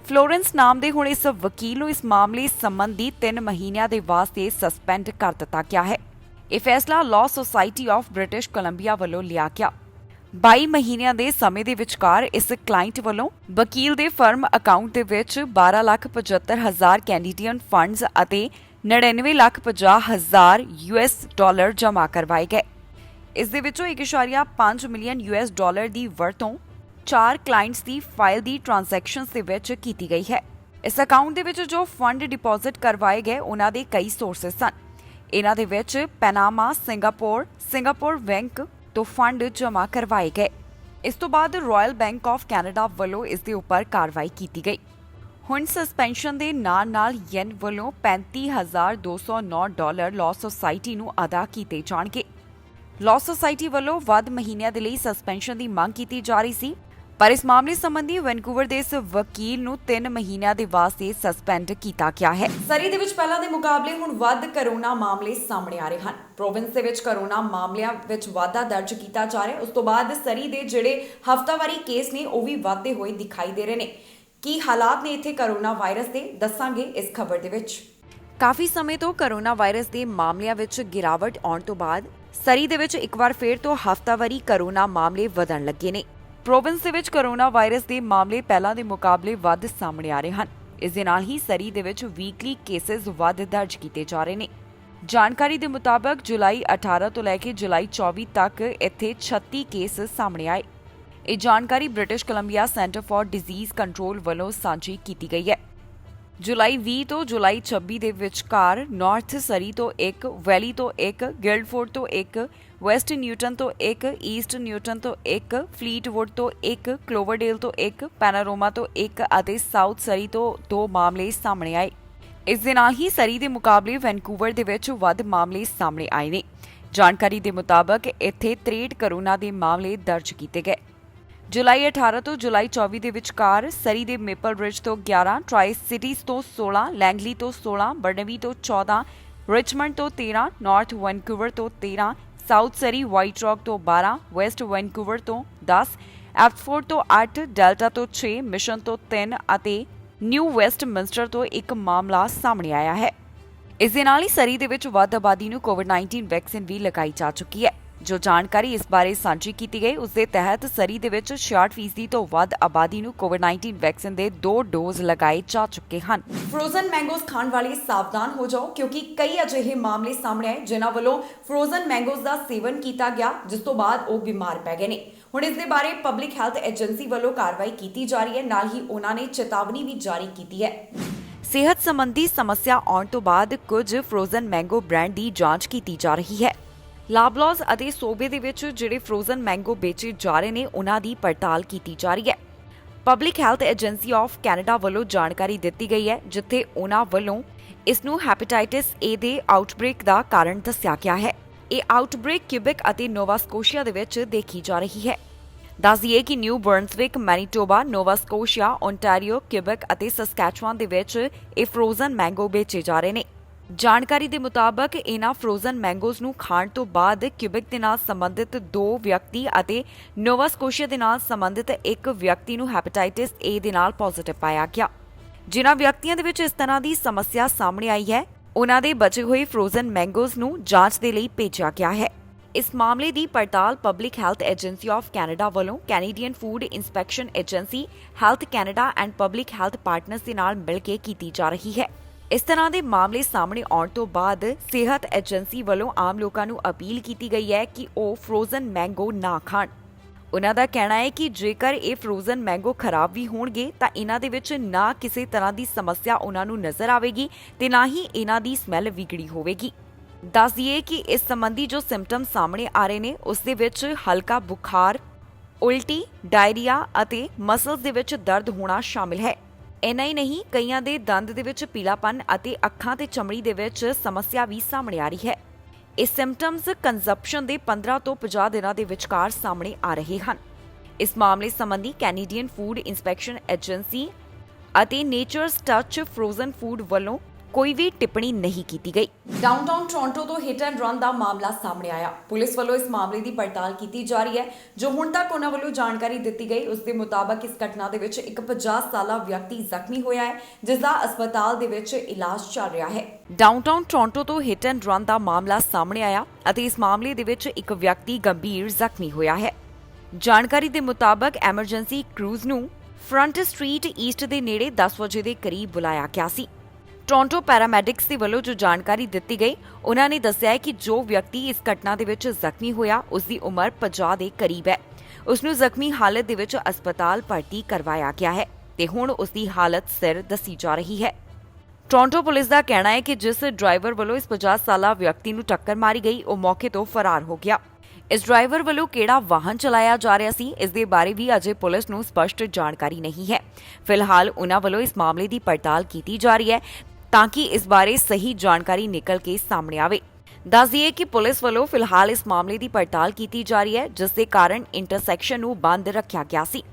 ਫਲੋਰੈਂਸ ਨਾਮ ਦੇ ਹੁਣ ਇਸ ਵਕੀਲ ਨੂੰ ਇਸ ਮਾਮਲੇ ਸੰਬੰਧੀ 3 ਮਹੀਨਿਆਂ ਦੇ ਵਾਸਤੇ ਸਸਪੈਂਡ ਕਰ ਦਿੱਤਾ ਗਿਆ ਹੈ। ਇਹ ਫੈਸਲਾ law society of British Columbia ਵੱਲੋਂ ਲਿਆ ਗਿਆ। 22 ਮਹੀਨਿਆਂ ਦੇ ਸਮੇਂ ਦੇ ਵਿਚਕਾਰ ਇਸ ਕਲਾਇੰਟ ਵੱਲੋਂ ਵਕੀਲ ਦੇ ਫਰਮ ਅਕਾਊਂਟ ਦੇ ਵਿੱਚ 12,75,000 ਕੈਨੇਡੀਅਨ ਫੰਡਸ ਅਤੇ 99,50,000 US ਡਾਲਰ ਜਮ੍ਹਾਂ ਕਰਵਾਏ ਗਏ। ਇਸ ਦੇ ਵਿੱਚੋਂ 1.5 ਮਿਲੀਅਨ US ਡਾਲਰ ਦੀ ਵਰਤੋਂ 4 ਕਲਾਇੰਟਸ ਦੀ ਫਾਈਲ ਦੀ ਟ੍ਰਾਂਜੈਕਸ਼ਨਸ ਦੇ ਵਿੱਚ ਕੀਤੀ ਗਈ ਹੈ। ਇਸ ਅਕਾਊਂਟ ਦੇ ਵਿੱਚ ਜੋ ਫੰਡ ਡਿਪੋਜ਼ਿਟ ਕਰਵਾਏ ਗਏ ਉਹਨਾਂ ਦੇ ਕਈ ਸੋਰਸਸ ਸਨ। ਇਹਨਾਂ ਦੇ ਵਿੱਚ ਪੈਨਾਮਾ, ਸਿੰਗਾਪੁਰ ਬੈਂਕ ਤੋਂ ਫੰਡ ਜਮ੍ਹਾਂ ਕਰਵਾਏ ਗਏ। ਇਸ ਤੋਂ ਬਾਅਦ ਰਾਇਲ ਬੈਂਕ ਆਫ ਕੈਨੇਡਾ ਵੱਲੋਂ ਇਸ ਦੇ ਉੱਪਰ ਕਾਰਵਾਈ ਕੀਤੀ ਗਈ। ਹੁਣ ਸਸਪੈਂਸ਼ਨ ਦੇ ਨਾਲ ਯੈਨ ਵੱਲੋਂ 35,209 ਡਾਲਰ ਲਾਅ ਸੁਸਾਇਟੀ ਨੂੰ ਅਦਾ ਕੀਤੇ ਜਾਣਗੇ। ਲਾਅ ਸੁਸਾਇਟੀ ਵੱਲੋਂ ਵੱਧ ਮਹੀਨਿਆਂ ਦੇ ਲਈ ਸਸਪੈਂਸ਼ਨ ਦੀ ਮੰਗ ਕੀਤੀ ਜਾ ਰਹੀ ਸੀ, ਪਰ ਇਸ ਮਾਮਲੇ ਸੰਬੰਧੀ ਵੈਨਕੂਵਰ ਦੇ ਇਸ ਵਕੀਲ ਨੂੰ 3 ਮਹੀਨਿਆਂ ਦੇ ਵਾਸਤੇ ਸਸਪੈਂਡ ਕੀਤਾ ਗਿਆ ਹੈ। ਸਰੀ ਦੇ ਵਿੱਚ ਪਹਿਲਾਂ ਦੇ ਮੁਕਾਬਲੇ ਹੁਣ ਵੱਧ ਕਰੋਨਾ ਮਾਮਲੇ ਸਾਹਮਣੇ ਆ ਰਹੇ ਹਨ। ਪ੍ਰੋਵਿੰਸ ਦੇ ਵਿੱਚ ਕਰੋਨਾ ਮਾਮਲਿਆਂ ਵਿੱਚ ਵਾਧਾ ਦਰਜ ਕੀਤਾ ਜਾ ਰਿਹਾ ਹੈ। ਉਸ ਤੋਂ ਬਾਅਦ ਸਰੀ ਦੇ ਜਿਹੜੇ ਹਫ਼ਤਾਵਾਰੀ ਕੇਸ ਨੇ ਉਹ ਵੀ ਵਧਦੇ ਹੋਏ ਦਿਖਾਈ ਦੇ ਰਹੇ ਨੇ। ਕੀ ਹਾਲਾਤ ਨੇ ਇੱਥੇ ਕਰੋਨਾ ਵਾਇਰਸ ਦੇ, ਦੱਸਾਂਗੇ ਇਸ ਖਬਰ ਦੇ ਵਿੱਚ। ਕਾਫੀ ਸਮੇਂ ਤੋਂ ਕਰੋਨਾ ਵਾਇਰਸ ਦੇ ਮਾਮਲਿਆਂ ਵਿੱਚ ਗਿਰਾਵਟ ਆਉਣ ਤੋਂ ਬਾਅਦ ਸਰੀ ਦੇ ਵਿੱਚ ਇੱਕ ਵਾਰ ਫੇਰ ਤੋਂ ਹਫ਼ਤਾਵਾਰੀ ਕਰੋਨਾ ਮਾਮਲੇ ਵਧਣ ਲੱਗੇ ਨੇ। ਪ੍ਰੋਵਿੰਸ ਦੇ ਵਿੱਚ ਕਰੋਨਾ ਵਾਇਰਸ ਦੇ ਮਾਮਲੇ ਪਹਿਲਾਂ ਦੇ ਮੁਕਾਬਲੇ ਵੱਧ ਸਾਹਮਣੇ ਆ ਰਹੇ ਹਨ। ਇਸ ਦੇ ਨਾਲ ਹੀ ਸਰੀ ਦੇ ਵਿੱਚ ਵੀਕਲੀ ਕੇਸਿਸ ਵੱਧ ਦਰਜ ਕੀਤੇ ਜਾ ਰਹੇ ਨੇ। ਜਾਣਕਾਰੀ ਦੇ ਮੁਤਾਬਕ ਜੁਲਾਈ 18 ਤੋਂ ਲੈ ਕੇ ਜੁਲਾਈ 24 ਤੱਕ ਇੱਥੇ 36 ਕੇਸ ਸਾਹਮਣੇ ਆਏ। ਇਹ ਜਾਣਕਾਰੀ British Columbia centre for disease control ਵੱਲੋਂ ਸਾਂਝੀ ਕੀਤੀ ਗਈ ਹੈ। ਜੁਲਾਈ 20 ਤੋਂ ਜੁਲਾਈ 26 ਦੇ ਵਿਚਕਾਰ ਨਾਰਥ ਸਰੀ ਤੋਂ 1, ਵੈਲੀ ਤੋਂ 1, ਗਿਲਡਫੋਰਡ ਤੋਂ 1, ਵੈਸਟ ਨਿਊਟਨ ਤੋਂ 1, ਈਸਟ ਨਿਊਟਨ ਤੋਂ 1, ਫਲੀਟਵੁੱਡ ਤੋਂ 1, ਕਲੋਵਰਡੇਲ ਤੋਂ 1, ਪੈਨਾਰੋਮਾ ਤੋਂ 1 ਅਤੇ ਸਾਊਥ ਸਰੀ ਤੋਂ 2 ਮਾਮਲੇ ਸਾਹਮਣੇ ਆਏ। ਇਸ ਦੇ ਨਾਲ ਹੀ ਸਰੀ ਦੇ ਮੁਕਾਬਲੇ ਵੈਨਕੂਵਰ ਦੇ ਵਿੱਚ ਵੱਧ ਮਾਮਲੇ ਸਾਹਮਣੇ ਆਏ ਨੇ। ਜਾਣਕਾਰੀ ਦੇ ਮੁਤਾਬਕ ਇੱਥੇ 63 ਕਰੋਨਾ ਦੇ ਮਾਮਲੇ ਦਰਜ ਕੀਤੇ ਗਏ। ਜੁਲਾਈ 18 ਤੋਂ ਜੁਲਾਈ 24 ਦੇ ਵਿਚਕਾਰ ਸਰੀ ਦੇ ਮੇਪਲ ਰਿਜ ਤੋਂ 11, ਟ੍ਰਾਈ ਸਿਟੀਜ਼ ਤੋਂ 16, ਲੈਂਗਲੀ ਤੋਂ 16, ਬਰਨਬੀ ਤੋਂ 14, ਰਿਚਮੰਡ ਤੋਂ 13, ਨਾਰਥ ਵੈਨਕੂਵਰ ਤੋਂ 13, ਸਾਊਥ ਸਰੀ ਵਾਈਟ ਰੌਕ ਤੋਂ 12, ਵੈਸਟ ਵੈਨਕੂਵਰ ਤੋਂ 10, ਐਬਸਫੋਰਡ ਤੋਂ 8, ਡੈਲਟਾ ਤੋਂ 6, ਮਿਸ਼ਨ ਤੋਂ 3 ਅਤੇ ਨਿਊ ਵੈਸਟ ਮਿੰਸਟਰ ਤੋਂ 1 ਮਾਮਲਾ ਸਾਹਮਣੇ ਆਇਆ ਹੈ। ਇਸ ਦੇ ਨਾਲ ਹੀ ਸਰੀ ਦੇ ਵਿੱਚ ਵੱਧ ਆਬਾਦੀ ਨੂੰ ਕੋਵਿਡ-19 ਵੈਕਸੀਨ ਵੀ ਲਗਾਈ ਜਾ ਚੁੱਕੀ ਹੈ। ਜੋ ਜਾਣਕਾਰੀ ਇਸ ਬਾਰੇ ਸਾਂਝੀ ਕੀਤੀ ਗਈ, ਉਸ ਦੇ ਤਹਿਤ ਸਰੀ ਦੇ ਵਿੱਚ 66% ਤੋਂ ਵੱਧ ਆਬਾਦੀ ਨੂੰ ਕੋਵਿਡ-19 ਵੈਕਸੀਨ ਦੇ 2 ਡੋਜ਼ ਲਗਾਏ ਜਾ ਚੁੱਕੇ ਹਨ। ਫਰੋਜ਼ਨ ਮੈਂਗੋਜ਼ ਖਾਣ ਵਾਲੇ ਸਾਵਧਾਨ ਹੋ ਜਾਓ, ਕਿਉਂਕਿ ਕਈ ਅਜਿਹੇ ਮਾਮਲੇ ਸਾਹਮਣੇ ਆਏ ਜਿਨ੍ਹਾਂ ਵੱਲੋਂ ਫਰੋਜ਼ਨ ਮੈਂਗੋਜ਼ ਦਾ ਸੇਵਨ ਕੀਤਾ ਗਿਆ, ਜਿਸ ਤੋਂ ਬਾਅਦ ਉਹ ਬਿਮਾਰ ਪੈ ਗਏ ਨੇ। ਹੁਣ ਇਸ ਦੇ ਬਾਰੇ ਪਬਲਿਕ ਹੈਲਥ ਏਜੰਸੀ ਵੱਲੋਂ ਕਾਰਵਾਈ ਕੀਤੀ ਜਾ ਰਹੀ ਹੈ। ਨਾਲ ਹੀ ਉਹਨਾਂ ਨੇ ਚੇਤਾਵਨੀ ਵੀ ਜਾਰੀ ਕੀਤੀ ਹੈ। ਸਿਹਤ ਸੰਬੰਧੀ ਸਮੱਸਿਆ ਆਉਣ ਤੋਂ ਬਾਅਦ ਕੁਝ ਫਰੋਜ਼ਨ ਮੈਂਗੋ ਬ੍ਰਾਂਡ ਦੀ ਜਾਂਚ ਕੀਤੀ ਜਾ ਰਹੀ ਹੈ। ਲਾਬਲਾਜ਼ ਅਤੇ ਸੂਬੇ ਦੇ ਵਿੱਚ ਜਿਹੜੇ ਫਰੋਜ਼ਨ ਮੈਂਗੋ ਵੇਚੇ ਜਾ ਰਹੇ ਨੇ, ਉਹਨਾਂ ਦੀ ਪੜਤਾਲ ਕੀਤੀ ਜਾ ਰਹੀ ਹੈ। Public health agency of Canada ਵੱਲੋਂ ਜਾਣਕਾਰੀ ਦਿੱਤੀ ਗਈ ਹੈ, ਜਿੱਥੇ ਉਹਨਾਂ ਵੱਲੋਂ ਇਸ ਨੂੰ ਹੈਪੇਟਾਈਟਿਸ ਏ ਦੇ ਆਊਟਬ੍ਰੇਕ ਦਾ ਕਾਰਨ ਦੱਸਿਆ ਗਿਆ ਹੈ। ਇਹ ਆਊਟਬ੍ਰੇਕ ਕਿਊਬੈਕ ਅਤੇ ਨੋਵਾ ਸਕੋਸ਼ੀਆ ਦੇ ਵਿੱਚ ਦੇਖੀ ਜਾ ਰਹੀ ਹੈ। ਦੱਸ ਦਈਏ ਕਿ New Brunswick, Manitoba, Nova Scotia, Ontario, Quebec ਅਤੇ ਸਸਕੈਚੁਆਨ ਦੇ ਵਿੱਚ ਇਹ ਫਰੋਜ਼ਨ ਮੈਂਗੋ ਵੇਚੇ ਜਾ ਰਹੇ ਨੇ। ਜਾਣਕਾਰੀ ਦੇ ਮੁਤਾਬਕ ਇਹਨਾਂ ਫਰੋਜ਼ਨ ਮੈਂਗੋਜ਼ ਨੂੰ ਖਾਣ ਤੋਂ ਬਾਅਦ ਕਿਊਬੈਕ ਦੇ ਨਾਲ ਸੰਬੰਧਿਤ 2 ਵਿਅਕਤੀ ਅਤੇ ਨੋਵਾ ਸਕੋਸ਼ੀਆ ਦੇ ਨਾਲ ਸੰਬੰਧਿਤ 1 ਵਿਅਕਤੀ ਨੂੰ ਹੈਪੇਟਾਈਟਿਸ ਏ ਦੇ ਨਾਲ ਪੋਜ਼ਿਟਿਵ ਪਾਇਆ ਗਿਆ। ਜਿਨ੍ਹਾਂ ਵਿਅਕਤੀਆਂ ਦੇ ਵਿੱਚ ਇਸ ਤਰ੍ਹਾਂ ਦੀ ਸਮੱਸਿਆ ਸਾਹਮਣੇ ਆਈ ਹੈ, ਉਹਨਾਂ ਦੇ ਬਚੇ ਹੋਏ ਫਰੋਜ਼ਨ ਮੈਂਗੋਜ਼ ਨੂੰ ਜਾਂਚ ਦੇ ਲਈ ਭੇਜਿਆ ਗਿਆ ਹੈ। ਇਸ ਮਾਮਲੇ ਦੀ ਪੜਤਾਲ public health agency of Canada ਵੱਲੋਂ Canadian food inspection agency, health Canada and public health partners ਦੇ ਨਾਲ ਮਿਲ ਕੇ ਕੀਤੀ ਜਾ ਰਹੀ ਹੈ। ਇਸ ਤਰ੍ਹਾਂ ਦੇ ਮਾਮਲੇ ਸਾਹਮਣੇ ਆਉਣ ਤੋਂ ਬਾਅਦ ਸਿਹਤ ਏਜੰਸੀ ਵੱਲੋਂ ਆਮ ਲੋਕਾਂ ਨੂੰ ਅਪੀਲ ਕੀਤੀ ਗਈ ਹੈ ਕਿ ਉਹ ਫਰੋਜ਼ਨ ਮੈਂਗੋ ਨਾ ਖਾਣ। ਉਨ੍ਹਾਂ ਦਾ ਕਹਿਣਾ ਹੈ ਕਿ ਜੇਕਰ ਇਹ ਫਰੋਜ਼ਨ ਮੈਂਗੋ ਖਰਾਬ ਵੀ ਹੋਣਗੇ ਤਾਂ ਇਹਨਾਂ ਦੇ ਵਿੱਚ ਨਾ ਕਿਸੇ ਤਰ੍ਹਾਂ ਦੀ ਸਮੱਸਿਆ ਉਹਨਾਂ ਨੂੰ ਨਜ਼ਰ ਆਵੇਗੀ ਤੇ ਨਾ ਹੀ ਇਹਨਾਂ ਦੀ ਸਮੈਲ ਵਿਗੜੀ ਹੋਵੇਗੀ। ਦੱਸ ਦਈਏ ਕਿ ਇਸ ਸੰਬੰਧੀ ਜੋ ਸਿੰਪਟਮ ਸਾਹਮਣੇ ਆ ਰਹੇ ਨੇ ਉਸ ਦੇ ਵਿੱਚ ਹਲਕਾ ਬੁਖਾਰ, ਉਲਟੀ, ਡਾਇਰੀਆ ਅਤੇ ਮਸਲਸ ਦੇ ਵਿੱਚ ਦਰਦ ਹੋਣਾ ਸ਼ਾਮਿਲ ਹੈ। ਇੰਨਾ ਹੀ ਨਹੀਂ, ਕਈਆਂ ਦੇ ਦੰਦ ਦੇ ਵਿੱਚ ਪੀਲਾਪਨ ਅਤੇ ਅੱਖਾਂ ਤੇ ਚਮੜੀ ਦੇ ਵਿੱਚ ਸਮੱਸਿਆ ਵੀ ਸਾਹਮਣੇ ਆ ਰਹੀ ਹੈ। ਇਹ ਸਿੰਪਟਮਸ ਕੰਜ਼ੰਪਸ਼ਨ ਦੇ 15 ਤੋਂ 50 ਦਿਨਾਂ ਦੇ ਵਿਚਕਾਰ ਸਾਹਮਣੇ ਆ ਰਹੇ ਹਨ। ਇਸ ਮਾਮਲੇ ਸੰਬੰਧੀ ਕੈਨੇਡੀਅਨ ਫੂਡ ਇੰਸਪੈਕਸ਼ਨ ਏਜੰਸੀ ਅਤੇ ਨੇਚਰਸ ਟੱਚ ਫਰੋਜ਼ਨ ਫੂਡ ਵੱਲੋਂ ਕੋਈ ਵੀ ਟਿੱਪਣੀ ਨਹੀਂ ਕੀਤੀ ਗਈ। ਡਾਊਨਟਾਊਨ ਟੋਰਾਂਟੋ ਤੋਂ ਹਿੱਟ ਐਂਡ ਰਨ ਦਾ ਮਾਮਲਾ ਸਾਹਮਣੇ ਆਇਆ। ਪੁਲਿਸ ਵੱਲੋਂ ਇਸ ਮਾਮਲੇ ਦੀ ਪੜਤਾਲ ਕੀਤੀ ਜਾ ਰਹੀ ਹੈ। ਜੋ ਹੁਣ ਤੱਕ ਉਹਨਾਂ ਵੱਲੋਂ ਜਾਣਕਾਰੀ ਦਿੱਤੀ ਗਈ ਉਸ ਦੇ ਮੁਤਾਬਕ ਇਸ ਘਟਨਾ ਦੇ ਵਿੱਚ ਇੱਕ 50 ਸਾਲਾ ਵਿਅਕਤੀ ਜ਼ਖਮੀ ਹੋਇਆ ਹੈ, ਜਿਸ ਦਾ ਹਸਪਤਾਲ ਦੇ ਵਿੱਚ ਇਲਾਜ ਚੱਲ ਰਿਹਾ ਹੈ। ਡਾਊਨਟਾਊਨ ਟੋਰਾਂਟੋ ਤੋਂ ਹਿੱਟ ਐਂਡ ਰਨ ਦਾ ਮਾਮਲਾ ਸਾਹਮਣੇ ਆਇਆ ਅਤੇ ਇਸ ਮਾਮਲੇ ਦੇ ਵਿੱਚ ਇੱਕ ਵਿਅਕਤੀ ਗੰਭੀਰ ਜ਼ਖਮੀ ਹੋਇਆ ਹੈ। ਜਾਣਕਾਰੀ ਦੇ ਮੁਤਾਬਕ ਐਮਰਜੈਂਸੀ ਕਰੂਜ਼ ਨੂੰ ਫਰੰਟ ਸਟਰੀਟ ਈਸਟ ਦੇ ਨੇੜੇ 10 ਵਜੇ ਦੇ ਕਰੀਬ ਬੁਲਾਇਆ ਗਿਆ ਸੀ। ਟੋਰਾਂਟੋ ਪੈਰਾਮੈਡਿਕਸ ਦੇ ਵੱਲੋਂ ਜੋ ਜਾਣਕਾਰੀ ਦਿੱਤੀ ਗਈ, ਉਹਨਾਂ ਨੇ ਦੱਸਿਆ ਕਿ ਜੋ ਵਿਅਕਤੀ ਇਸ ਘਟਨਾ ਦੇ ਵਿੱਚ ਜ਼ਖਮੀ ਹੋਇਆ ਉਸ ਦੀ ਉਮਰ 50 ਦੇ ਕਰੀਬ ਹੈ। ਉਸ ਨੂੰ ਜ਼ਖਮੀ ਹਾਲਤ ਦੇ ਵਿੱਚ ਹਸਪਤਾਲ ਭਰਤੀ ਕਰਵਾਇਆ ਗਿਆ ਹੈ ਤੇ ਹੁਣ ਉਸ ਦੀ ਹਾਲਤ ਸਥਿਰ ਦੱਸੀ ਜਾ ਰਹੀ ਹੈ। ਟੋਰਾਂਟੋ ਪੁਲਿਸ ਦਾ ਕਹਿਣਾ ਹੈ ਕਿ ਜਿਸ ਡਰਾਈਵਰ ਵੱਲੋਂ ਇਸ 50 ਸਾਲਾ ਵਿਅਕਤੀ ਨੂੰ ਟੱਕਰ ਮਾਰੀ ਗਈ, ਉਹ ਮੌਕੇ ਤੋਂ ਫਰਾਰ ਹੋ ਗਿਆ। ਇਸ ਡਰਾਈਵਰ ਵੱਲੋਂ ਕਿਹੜਾ ਵਾਹਨ ਚਲਾਇਆ ਜਾ ਰਿਹਾ ਸੀ, ਇਸ ਦੇ ਬਾਰੇ ਵੀ ਅਜੇ ਪੁਲਿਸ ਨੂੰ ਸਪਸ਼ਟ ਜਾਣਕਾਰੀ ਨਹੀਂ ਹੈ। ਫਿਲਹਾਲ ਉਹਨਾਂ ਵੱਲੋਂ ਇਸ ਮਾਮਲੇ ਦੀ ਪੜਤਾਲ ਕੀਤੀ ਜਾ ਰਹੀ ਹੈ ਤਾਂ ਕਿ ਇਸ ਬਾਰੇ ਸਹੀ ਜਾਣਕਾਰੀ ਨਿਕਲ ਕੇ ਸਾਹਮਣੇ ਆਵੇ। ਦੱਸ ਦਈਏ ਕਿ ਪੁਲਿਸ ਵੱਲੋਂ ਫਿਲਹਾਲ ਇਸ ਮਾਮਲੇ ਦੀ ਪੜਤਾਲ ਕੀਤੀ ਜਾ ਰਹੀ ਹੈ, ਜਿਸ ਦੇ ਕਾਰਨ ਇੰਟਰਸੈਕਸ਼ਨ ਨੂੰ ਬੰਦ ਰੱਖਿਆ ਗਿਆ ਸੀ।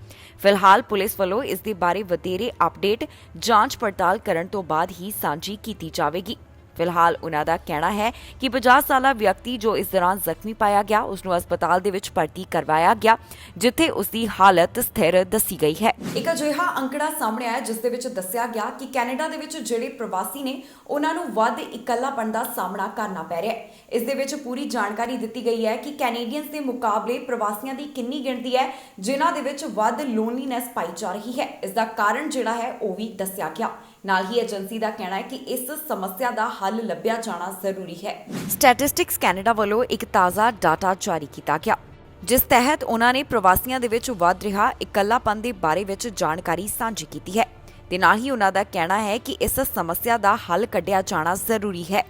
ਫਿਲਹਾਲ ਪੁਲਿਸ ਵੱਲੋਂ ਇਸ ਦੇ ਬਾਰੇ ਵਧੇਰੇ ਅਪਡੇਟ ਜਾਂਚ ਪੜਤਾਲ ਕਰਨ ਤੋਂ ਬਾਅਦ ਹੀ ਸਾਂਝੀ ਕੀਤੀ ਜਾਵੇਗੀ। ਫਿਲਹਾਲ ਉਹਨਾਂ ਦਾ ਕਹਿਣਾ ਹੈ ਕਿ 50 ਸਾਲਾ ਵਿਅਕਤੀ ਜੋ ਇਸ ਦੌਰਾਨ ਜ਼ਖਮੀ ਪਾਇਆ ਗਿਆ, ਉਸ ਨੂੰ ਹਸਪਤਾਲ ਦੇ ਵਿੱਚ ਭਰਤੀ ਕਰਵਾਇਆ ਗਿਆ, ਜਿੱਥੇ ਉਸ ਦੀ ਹਾਲਤ ਸਥਿਰ ਦੱਸੀ ਗਈ ਹੈ। ਇੱਕ ਅਜਿਹਾ ਅੰਕੜਾ ਸਾਹਮਣੇ ਆਇਆ ਜਿਸ ਦੇ ਵਿੱਚ ਦੱਸਿਆ ਗਿਆ ਕਿ ਕੈਨੇਡਾ ਦੇ ਵਿੱਚ ਜਿਹੜੇ ਪ੍ਰਵਾਸੀ ਨੇ ਉਹਨਾਂ ਨੂੰ ਵੱਧ ਇਕੱਲਾਪਣ ਦਾ ਸਾਹਮਣਾ ਕਰਨਾ ਪੈ ਰਿਹਾ ਹੈ। ਇਸ ਦੇ ਵਿੱਚ ਪੂਰੀ ਜਾਣਕਾਰੀ ਦਿੱਤੀ ਗਈ ਹੈ ਕਿ ਕੈਨੇਡੀਅਨਸ ਦੇ ਮੁਕਾਬਲੇ ਪ੍ਰਵਾਸੀਆਂ ਦੀ ਕਿੰਨੀ ਗਿਣਤੀ ਹੈ ਜਿਨ੍ਹਾਂ ਦੇ ਵਿੱਚ ਵੱਧ ਲੋਨਲੀਨੈਸ ਪਾਈ ਜਾ ਰਹੀ ਹੈ। ਇਸ ਦਾ ਕਾਰਨ ਜਿਹੜਾ ਹੈ ਉਹ ਵੀ ਦੱਸਿਆ ਗਿਆ। ਨਾਲ ਹੀ ਏਜੰਸੀ ਦਾ ਕਹਿਣਾ ਹੈ ਕਿ ਇਸ ਸਮੱਸਿਆ ਦਾ ਹੱਲ ਲੱਭਿਆ ਜਾਣਾ ਜ਼ਰੂਰੀ ਹੈ। ਸਟੈਟਿਸਟਿਕਸ ਕੈਨੇਡਾ ਵੱਲੋਂ ਇੱਕ ਤਾਜ਼ਾ ਡਾਟਾ ਜਾਰੀ ਕੀਤਾ ਗਿਆ, ਜਿਸ ਤਹਿਤ ਉਹਨਾਂ ਨੇ ਪ੍ਰਵਾਸੀਆਂ ਦੇ ਵਿੱਚ ਵੱਧ ਰਿਹਾ ਇਕੱਲਾਪਨ ਦੇ ਬਾਰੇ ਵਿੱਚ ਜਾਣਕਾਰੀ ਸਾਂਝੀ ਕੀਤੀ ਹੈ ਤੇ ਨਾਲ ਹੀ ਉਹਨਾਂ ਦਾ ਕਹਿਣਾ ਹੈ ਕਿ ਇਸ ਸਮੱਸਿਆ ਦਾ ਹੱਲ ਕੱਢਿਆ ਜਾਣਾ ਜ਼ਰੂਰੀ ਹੈ।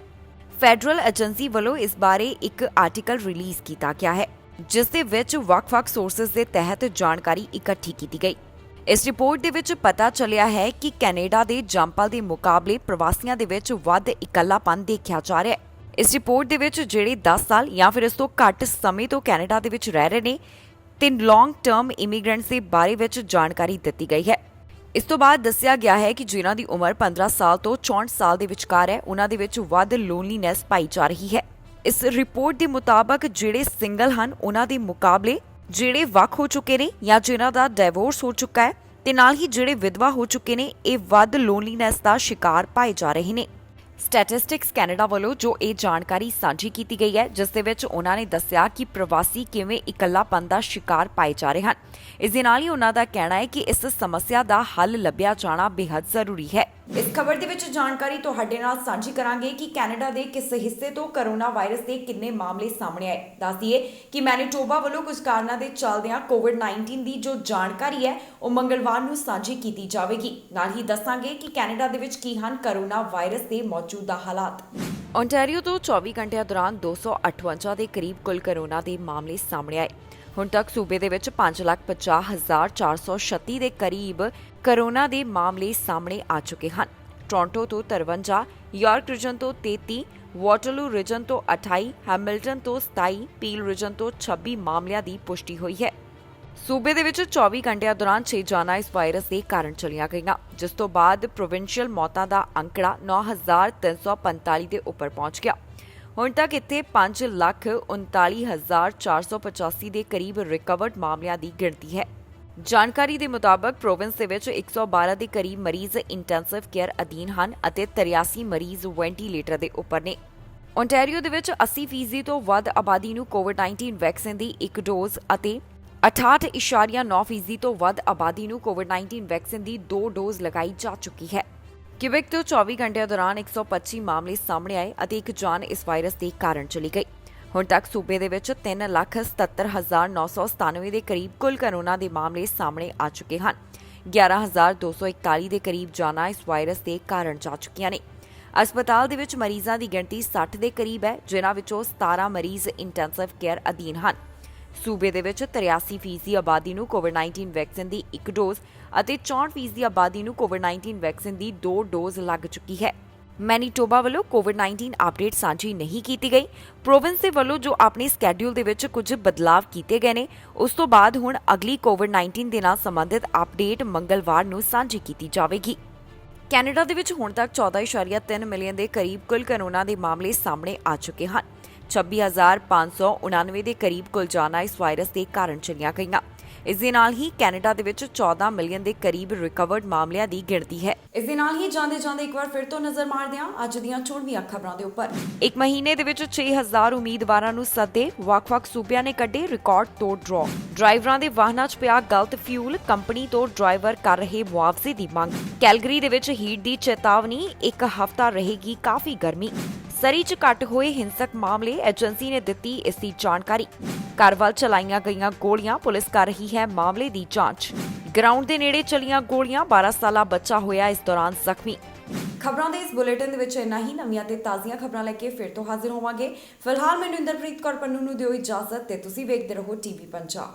ਫੈਡਰਲ ਏਜੰਸੀ ਵੱਲੋਂ ਇਸ ਬਾਰੇ ਇੱਕ ਆਰਟੀਕਲ ਰਿਲੀਜ਼ ਕੀਤਾ ਗਿਆ ਹੈ, ਜਿਸ ਦੇ ਵਿੱਚ ਵੱਖ-ਵੱਖ ਸੋਰਸਸ ਦੇ ਤਹਿਤ ਜਾਣਕਾਰੀ ਇਕੱਠੀ ਕੀਤੀ ਗਈ। ਇਸ ਰਿਪੋਰਟ ਦੇ ਵਿੱਚ ਪਤਾ ਚੱਲਿਆ ਹੈ ਕਿ ਕੈਨੇਡਾ ਦੇ ਜੰਪਲ ਦੇ ਮੁਕਾਬਲੇ ਪ੍ਰਵਾਸੀਆਂ ਦੇ ਵਿੱਚ ਵੱਧ ਇਕੱਲਾਪਨ ਦੇਖਿਆ ਜਾ ਰਿਹਾ ਹੈ। ਇਸ ਰਿਪੋਰਟ ਦੇ ਵਿੱਚ ਜਿਹੜੇ 10 ਸਾਲ ਜਾਂ ਫਿਰ ਇਸ ਤੋਂ ਘੱਟ ਸਮੇਂ ਤੋਂ ਕੈਨੇਡਾ ਦੇ ਵਿੱਚ ਰਹਿ ਰਹੇ ਨੇ ਤੇ ਲੌਂਗ ਟਰਮ ਇਮੀਗ੍ਰੈਂਟਸ ਦੇ ਬਾਰੇ ਵਿੱਚ ਜਾਣਕਾਰੀ ਦਿੱਤੀ ਗਈ ਹੈ। ਇਸ ਤੋਂ ਬਾਅਦ ਦੱਸਿਆ ਗਿਆ ਹੈ ਕਿ ਜਿਨ੍ਹਾਂ ਦੀ ਉਮਰ 15 ਸਾਲ ਤੋਂ 64 ਸਾਲ ਦੇ ਵਿਚਕਾਰ ਹੈ, ਉਹਨਾਂ ਦੇ ਵਿੱਚ ਵੱਧ ਲੋਨਲੀਨੈਸ ਪਾਈ ਜਾ ਰਹੀ ਹੈ। ਇਸ ਰਿਪੋਰਟ ਦੇ ਮੁਤਾਬਕ ਜਿਹੜੇ ਸਿੰਗਲ ਹਨ ਉਹਨਾਂ ਦੇ ਮੁਕਾਬਲੇ ਜਿਹੜੇ ਵੱਖ ਹੋ ਚੁੱਕੇ ਨੇ ਜਾਂ ਜਿਨ੍ਹਾਂ ਦਾ ਡਿਵੋਰਸ ਹੋ ਚੁੱਕਾ ਹੈ ਤੇ ਨਾਲ ਹੀ ਜਿਹੜੇ ਵਿਧਵਾ ਹੋ ਚੁੱਕੇ ਨੇ, ਇਹ ਵੱਧ ਲੋਨਲੀਨੈਸ ਦਾ ਸ਼ਿਕਾਰ ਪਾਏ ਜਾ ਰਹੇ ਨੇ। ਸਟੈਟਿਸਟਿਕਸ ਕੈਨੇਡਾ ਵੱਲੋਂ ਜੋ ਇਹ ਜਾਣਕਾਰੀ ਸਾਂਝੀ ਕੀਤੀ ਗਈ ਹੈ, ਜਿਸ ਦੇ ਵਿੱਚ ਉਹਨਾਂ ਨੇ ਦੱਸਿਆ ਕਿ ਪ੍ਰਵਾਸੀ ਕਿਵੇਂ ਇਕੱਲਾਪਨ ਦਾ ਸ਼ਿਕਾਰ ਪਾਏ ਜਾ ਰਹੇ ਹਨ। ਇਸ ਦੇ ਨਾਲ ਹੀ ਉਹਨਾਂ ਦਾ ਕਹਿਣਾ ਹੈ ਕਿ ਇਸ ਸਮੱਸਿਆ ਦਾ ਹੱਲ ਲੱਭਿਆ ਜਾਣਾ ਬੇहद ਜ਼ਰੂਰੀ ਹੈ। ਇਸ ਖਬਰ ਦੇ ਵਿੱਚ ਜਾਣਕਾਰੀ ਤੁਹਾਡੇ ਨਾਲ ਸਾਂਝੀ ਕਰਾਂਗੇ ਕਿ ਕੈਨੇਡਾ ਦੇ ਕਿਸ ਹਿੱਸੇ ਤੋਂ ਕਰੋਨਾ ਵਾਇਰਸ ਦੇ ਕਿੰਨੇ ਮਾਮਲੇ ਸਾਹਮਣੇ ਆਏ। ਦੱਸ ਦਈਏ ਕਿ ਮੈਨੀਟੋਬਾ ਵੱਲੋਂ ਕੁਝ ਕਾਰਨਾਂ ਦੇ ਚੱਲਦਿਆਂ ਕੋਵਿਡ-19 ਦੀ ਜੋ ਜਾਣਕਾਰੀ ਹੈ ਉਹ ਮੰਗਲਵਾਰ ਨੂੰ ਸਾਂਝੀ ਕੀਤੀ ਜਾਵੇਗੀ। ਨਾਲ ਹੀ ਦੱਸਾਂਗੇ ਕਿ ਕੈਨੇਡਾ ਦੇ ਵਿੱਚ ਕੀ ਹਨ ਕਰੋਨਾ ਵਾਇਰਸ ਦੇ ਮੌਜੂਦਾ ਹਾਲਾਤ। ਓਨਟਾਰੀਓ ਤੋਂ 24 ਘੰਟਿਆਂ ਦੌਰਾਨ 258 ਦੇ ਕਰੀਬ ਕੁੱਲ ਕਰੋਨਾ ਦੇ ਮਾਮਲੇ ਸਾਹਮਣੇ ਆਏ। ਹੁਣ ਤੱਕ ਸੂਬੇ ਦੇ ਵਿੱਚ 5,50,436 ਦੇ ਕਰੀਬ ਕਰੋਨਾ ਦੇ ਮਾਮਲੇ ਸਾਹਮਣੇ ਆ ਚੁੱਕੇ ਹਨ। ਟੋਰਾਂਟੋ ਤੋਂ 53, ਯਾਰਕ ਰੀਜਨ ਤੋਂ 33, ਵਾਟਰਲੂ ਰੀਜਨ ਤੋਂ 28, ਹੈਮਿਲਟਨ ਤੋਂ 27, ਪੀਲ ਰੀਜਨ ਤੋਂ 26 ਮਾਮਲਿਆਂ ਦੀ ਪੁਸ਼ਟੀ ਹੋਈ ਹੈ। ਸੂਬੇ ਦੇ ਵਿੱਚ 24 ਘੰਟਿਆਂ ਦੌਰਾਨ 6 ਜਾਨਾਂ ਇਸ ਵਾਇਰਸ ਦੇ ਕਾਰਨ ਚਲੀਆਂ ਗਈਆਂ, ਜਿਸ ਤੋਂ ਬਾਅਦ ਪ੍ਰੋਵਿੰਸ਼ੀਅਲ ਮੌਤਾਂ ਦਾ ਅੰਕੜਾ 9,345 ਦੇ ਉੱਪਰ ਪਹੁੰਚ ਗਿਆ। ਹੁਣ ਤੱਕ ਇੱਥੇ 5,39,485 ਦੇ ਕਰੀਬ ਰਿਕਵਰਡ ਮਾਮਲਿਆਂ ਦੀ ਗਿਣਤੀ ਹੈ। ਜਾਣਕਾਰੀ ਦੇ ਮੁਤਾਬਕ ਪ੍ਰੋਵਿੰਸ ਦੇ ਵਿੱਚ 112 ਦੇ ਕਰੀਬ ਮਰੀਜ਼ ਇੰਟੈਂਸਿਵ ਕੇਅਰ ਅਧੀਨ ਹਨ ਅਤੇ 83 ਮਰੀਜ਼ ਵੈਂਟੀਲੇਟਰ ਦੇ ਉੱਪਰ ਨੇ। ਓਨਟਾਰੀਓ ਦੇ ਵਿੱਚ 80% ਤੋਂ ਵੱਧ ਆਬਾਦੀ ਨੂੰ ਕੋਵਿਡ-19 ਵੈਕਸੀਨ ਦੀ ਇੱਕ ਡੋਜ਼ ਅਤੇ 68.9% ਤੋਂ ਵੱਧ ਆਬਾਦੀ ਨੂੰ ਕੋਵਿਡ-19 ਵੈਕਸੀਨ ਦੀ 2 ਡੋਜ਼ ਲਗਾਈ ਜਾ ਚੁੱਕੀ ਹੈ। ਕਿਊਬੈਕ ਤੋਂ 24 ਘੰਟਿਆਂ ਦੌਰਾਨ 125 ਮਾਮਲੇ ਸਾਹਮਣੇ ਆਏ ਅਤੇ ਇੱਕ ਜਾਨ ਇਸ ਵਾਇਰਸ ਦੇ ਕਾਰਨ ਚਲੀ ਗਈ। ਹੁਣ ਤੱਕ ਸੂਬੇ ਦੇ ਵਿੱਚ 3,77,997 ਦੇ ਕਰੀਬ ਕੁੱਲ ਕੋਰੋਨਾ ਦੇ ਮਾਮਲੇ ਸਾਹਮਣੇ ਆ ਚੁੱਕੇ ਹਨ। 11,241 ਦੇ ਕਰੀਬ ਜਾਨਾਂ ਇਸ ਵਾਇਰਸ ਦੇ ਕਾਰਨ ਜਾ ਚੁੱਕੀਆਂ ਨੇ। ਹਸਪਤਾਲ ਦੇ ਵਿੱਚ ਮਰੀਜ਼ਾਂ ਦੀ ਗਿਣਤੀ 60 ਦੇ ਕਰੀਬ ਹੈ, ਜਿਨ੍ਹਾਂ ਵਿੱਚੋਂ 17 ਮਰੀਜ਼ ਇੰਟੈਂਸਿਵ ਕੇਅਰ ਅਧੀਨ ਹਨ। ਸੂਬੇ ਦੇ ਵਿੱਚ 83% ਆਬਾਦੀ ਨੂੰ ਕੋਵਿਡ-19 ਵੈਕਸੀਨ ਦੀ ਇੱਕ ਡੋਜ਼ ਅਤੇ 64% ਆਬਾਦੀ ਨੂੰ ਕੋਵਿਡ-19 ਵੈਕਸੀਨ ਦੀ 2 ਡੋਜ਼ ਲੱਗ ਚੁੱਕੀ ਹੈ। ਮੈਨੀਟੋਬਾ ਵੱਲੋਂ ਕੋਵਿਡ-19 ਅਪਡੇਟ ਸਾਂਝੀ ਨਹੀਂ ਕੀਤੀ ਗਈ। ਪ੍ਰੋਵਿੰਸ ਦੇ ਵੱਲੋਂ ਜੋ ਆਪਣੇ ਸਕੈਡਿਊਲ ਦੇ ਵਿੱਚ ਕੁਝ ਬਦਲਾਵ ਕੀਤੇ ਗਏ ਨੇ, ਉਸ ਤੋਂ ਬਾਅਦ ਹੁਣ ਅਗਲੀ ਕੋਵਿਡ-19 ਦੇ ਨਾਲ ਸੰਬੰਧਿਤ ਅਪਡੇਟ ਮੰਗਲਵਾਰ ਨੂੰ ਸਾਂਝੀ ਕੀਤੀ ਜਾਵੇਗੀ। ਕੈਨੇਡਾ ਦੇ ਵਿੱਚ ਹੁਣ ਤੱਕ 14.3 ਮਿਲੀਅਨ ਦੇ ਕਰੀਬ ਕੁੱਲ ਕੋਰੋਨਾ ਦੇ ਮਾਮਲੇ ਸਾਹਮਣੇ ਆ ਚੁੱਕੇ ਹਨ। 26,599 ਦੇ ਕਰੀਬ ਕੁੱਲ ਜਾਨਾਂ ਇਸ ਵਾਇਰਸ ਦੇ ਕਾਰਨ ਚਲੀਆਂ ਗਈਆਂ। ਇਸ ਦੇ ਨਾਲ ਹੀ ਕੈਨੇਡਾ ਦੇ ਵਿੱਚ 14 ਮਿਲੀਅਨ ਦੇ ਕਰੀਬ ਰਿਕਵਰਡ ਮਾਮਲਿਆਂ ਦੀ ਗਿਣਤੀ ਹੈ। ਇਸ ਦੇ ਨਾਲ ਹੀ ਜਾਂਦੇ ਇੱਕ ਵਾਰ ਫਿਰ ਤੋਂ ਨਜ਼ਰ ਮਾਰਦੇ ਹਾਂ ਅੱਜ ਦੀਆਂ ਚੋਣਵੀਆਂ ਖਬਰਾਂ ਦੇ ਉੱਪਰ। ਇੱਕ ਮਹੀਨੇ ਦੇ ਵਿੱਚ 6,000 ਉਮੀਦਵਾਰਾਂ ਨੂੰ ਸੱਦੇ, ਵੱਖ-ਵੱਖ ਸੂਬਿਆਂ ਨੇ ਕੱਢੇ ਰਿਕਾਰਡ ਤੋੜ ਡਰਾਅ। ਡਰਾਈਵਰਾਂ ਦੇ ਵਾਹਨਾਂ 'ਚ ਪਿਆ ਗਲਤ ਫਿਊਲ, ਕੰਪਨੀ ਤੋਂ ਡਰਾਈਵਰ ਕਰ ਰਹੇ ਮੁਆਵਜ਼ੇ ਦੀ ਮੰਗ। ਕੈਲਗਰੀ ਦੇ ਵਿੱਚ ਹੀਟ ਦੀ ਚੇਤਾਵਨੀ, ਇੱਕ ਹਫ਼ਤਾ ਰਹੇਗੀ ਕਾਫੀ ਗਰਮੀ। ਸਰੀ 'ਚ ਘੱਟ ਹੋਏ ਹਿੰਸਕ ਮਾਮਲੇ, ਏਜੰਸੀ ਨੇ ਦਿੱਤੀ ਇਸ ਦੀ ਜਾਣਕਾਰੀ। ਘਰ ਵੱਲ ਚਲਾਈਆਂ ਗਈਆਂ ਗੋਲੀਆਂ, ਪੁਲਿਸ ਕਰ ਰਹੀ ਹੈ ਮਾਮਲੇ ਦੀ ਜਾਂਚ। ਗਰਾਊਂਡ ਦੇ ਨੇੜੇ ਚਲੀਆਂ ਗੋਲੀਆਂ, 12 ਸਾਲਾ ਬੱਚਾ ਹੋਇਆ ਇਸ ਦੌਰਾਨ ਜ਼ਖਮੀ। ਖਬਰਾਂ ਦੇ ਇਸ ਬੁਲੇਟਿਨ ਦੇ ਵਿੱਚ ਇੰਨਾ ਹੀ। ਨਵੀਆਂ ਤੇ ਤਾਜ਼ੀਆਂ ਖਬਰਾਂ ਲੈ ਕੇ ਫਿਰ ਤੋਂ ਹਾਜ਼ਰ ਹੋਵਾਂਗੇ। ਫਿਲਹਾਲ ਮੈਨੂੰ ਇੰਦਰਪ੍ਰੀਤ ਕੌਰ ਪੰਨੂ ਨੂੰ ਦਿਓ ਇਜਾਜ਼ਤ ਤੇ ਤੁਸੀਂ ਵੇਖਦੇ ਰਹੋ ਟੀਵੀ ਪੰਜਾਬ।